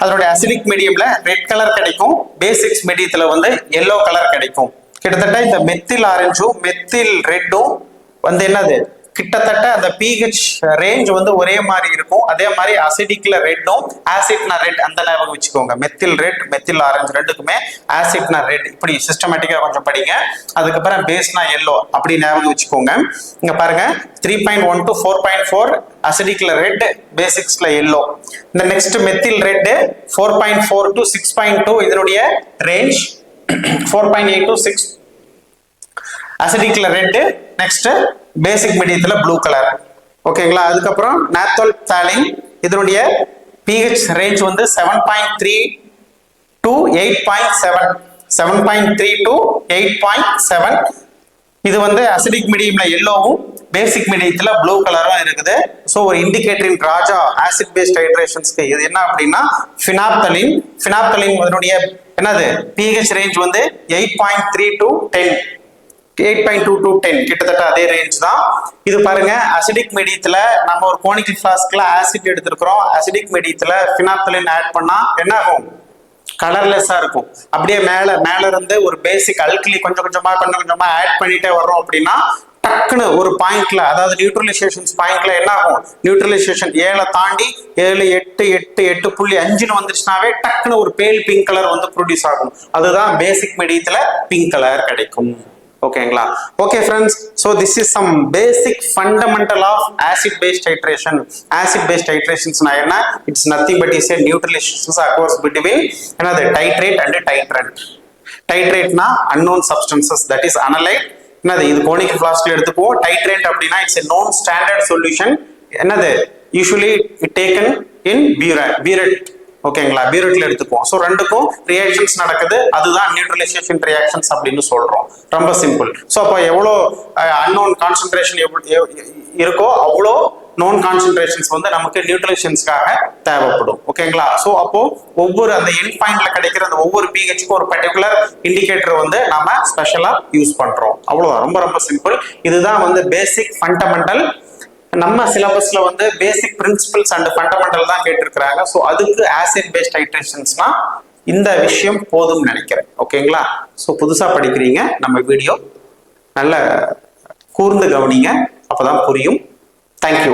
அதனுடைய அசிடிக் மீடியம்ல ரெட் கலர் கிடைக்கும், பேசிக்ஸ் மீடியத்துல வந்து எல்லோ கலர் கிடைக்கும். கிட்டத்தட்ட இந்த மெத்தில் ஆரஞ்சும் மெத்தில் ரெட்டும் வந்து என்னது, கிட்டத்தட்ட அந்த pH ரேஞ்ச் வந்து ஒரே மாதிரி இருக்கும். அதே மாதிரி அசிடிக்ல ரெட்டும் ஆசிட்னா ரெட் அந்த ஞாபகம் வச்சுக்கோங்க. மெத்தில் ரெட் மெத்தில் ஆரஞ்சு ரெண்டுக்குமே ஆசிட்னா ரெட், இப்படி சிஸ்டமேட்டிக்கா கொஞ்சம் படிங்க. அதுக்கப்புறம் பேஸ்னா எல்லோ அப்படி ஞாபகம் வச்சுக்கோங்க. இங்க பாருங்க 3.1 to 4.4 அசிடிக்ல ரெட், பேசிக்ஸ்ல எல்லோ. இந்த நெக்ஸ்ட் மெத்தில் ரெட் 4.4 to 6.2 இதனுடைய ரேஞ்ச் 4.8 to 6 அசிடிக்ல ரெட், நெக்ஸ்ட் பேசிக் மீடியத்துல ப்ளூ கலர். ஓகேங்களா? அதுக்கப்புறம் நாப்தோல்பாலின் இதனுடைய pH ரேஞ்ச் வந்து 7.3 to 8.7, 7.3 to 8.7. இது வந்து அசிடிக் மீடியம்ல எல்லோவும் பேசிக் மீடியத்துல ப்ளூ கலரும் இருக்குது. ஸோ ஒரு இண்டிகேட்டரின் ராஜா ஆசிட் பேஸ் டைட்ரேஷன்ஸ்க்கு இது என்ன அப்படின்னா ஃபினாப்தலின். அதனுடைய என்னது pH ரேஞ்ச் வந்து 8.3 to 10, 8.2 to 10 கிட்டத்தட்ட அதே ரேஞ்ச் தான். இது பாருங்க, அசிடிக் மீடியத்துல நம்ம ஒரு கோனிக்கல் ஃபிளாஸ்க்ல ஆசிட் எடுத்திருக்கிறோம். அசிடிக் மீடியத்துல ஃபினாப்தலின் ஆட் பண்ணா என்ன ஆகும், கலர்லெஸ்ஸா இருக்கும். அப்படியே மேல இருந்து ஒரு பேசிக் அல்கிலி கொஞ்சம் கொஞ்சமா ஆட் பண்ணிட்டே வர்றோம் அப்படின்னா டக்குன்னு ஒரு பாயிண்ட்ல, அதாவது நியூட்ரலைசேஷன்ஸ் பாயிண்ட்ல என்ன ஆகும், நியூட்ரலைசேஷன் 7 தாண்டி 7, 8, 8.5 வந்துருச்சுனாவே டக்குன்னு ஒரு பேல் பிங்க் கலர் வந்து ப்ரொடியூஸ் ஆகும். அதுதான் பேசிக் மீடியத்துல பிங்க் கலர் கிடைக்கும். ஓகேங்களா? Okay friends, so this is some basic fundamental of acid base titration. Acid base titrations na enna, it's nothing but is a neutralizations occurs between another titrate and titrant. Titrate na unknown substances, that is analyte. என்னது, இது கோனிக்கல் ஃபிளாஸ்க்ல எடுத்துப்போம். titrate அப்படின்னா it's a known standard solution. என்னது, usually taken in burette. ஓகேங்களா, பியூரிட்ல எடுத்துக்குவோம். ஸோ ரெண்டுக்கும் ரியாக்ஷன்ஸ் நடக்குது, அதுதான் நியூட்ரலைசேஷன் ரியாக்ஷன்ஸ் அப்படின்னு சொல்றோம். ரொம்ப சிம்பிள். ஸோ அப்போ எவ்வளோ அன்னோன் கான்சென்ட்ரேஷன் இருக்கோ அவ்வளோ நோன் கான்சென்ட்ரேஷன்ஸ் வந்து நமக்கு நியூட்ரலைசேஷன்ஸ்க்காக தேவைப்படும். ஓகேங்களா, ஸோ அப்போ ஒவ்வொரு அந்த எண்ட் பாயிண்ட்ல கிடைக்கிற அந்த ஒவ்வொரு பிஹெச்க்கும் ஒரு பர்டிகுலர் இண்டிகேட்டர் வந்து நாம ஸ்பெஷலா யூஸ் பண்றோம். அவ்வளவுதான், ரொம்ப ரொம்ப சிம்பிள். இதுதான் வந்து பேசிக் ஃபண்டமெண்டல். நம்ம சிலபஸ்ல வந்து பேசிக் பிரின்சிபல்ஸ் அண்ட் ஃபண்டமெண்டல் தான் கேட்டிருக்கிறாங்க. ஸோ அதுக்கு ஆசிட் பேஸ்ட் ஹைட்ரேஷன்ஸ்னா இந்த விஷயம் போதும்னு நினைக்கிறேன். ஓகேங்களா, ஸோ புதுசா படிக்கிறீங்க, நம்ம வீடியோ நல்ல கூர்ந்து கவனிங்க, அப்பதான் புரியும். தேங்க்யூ.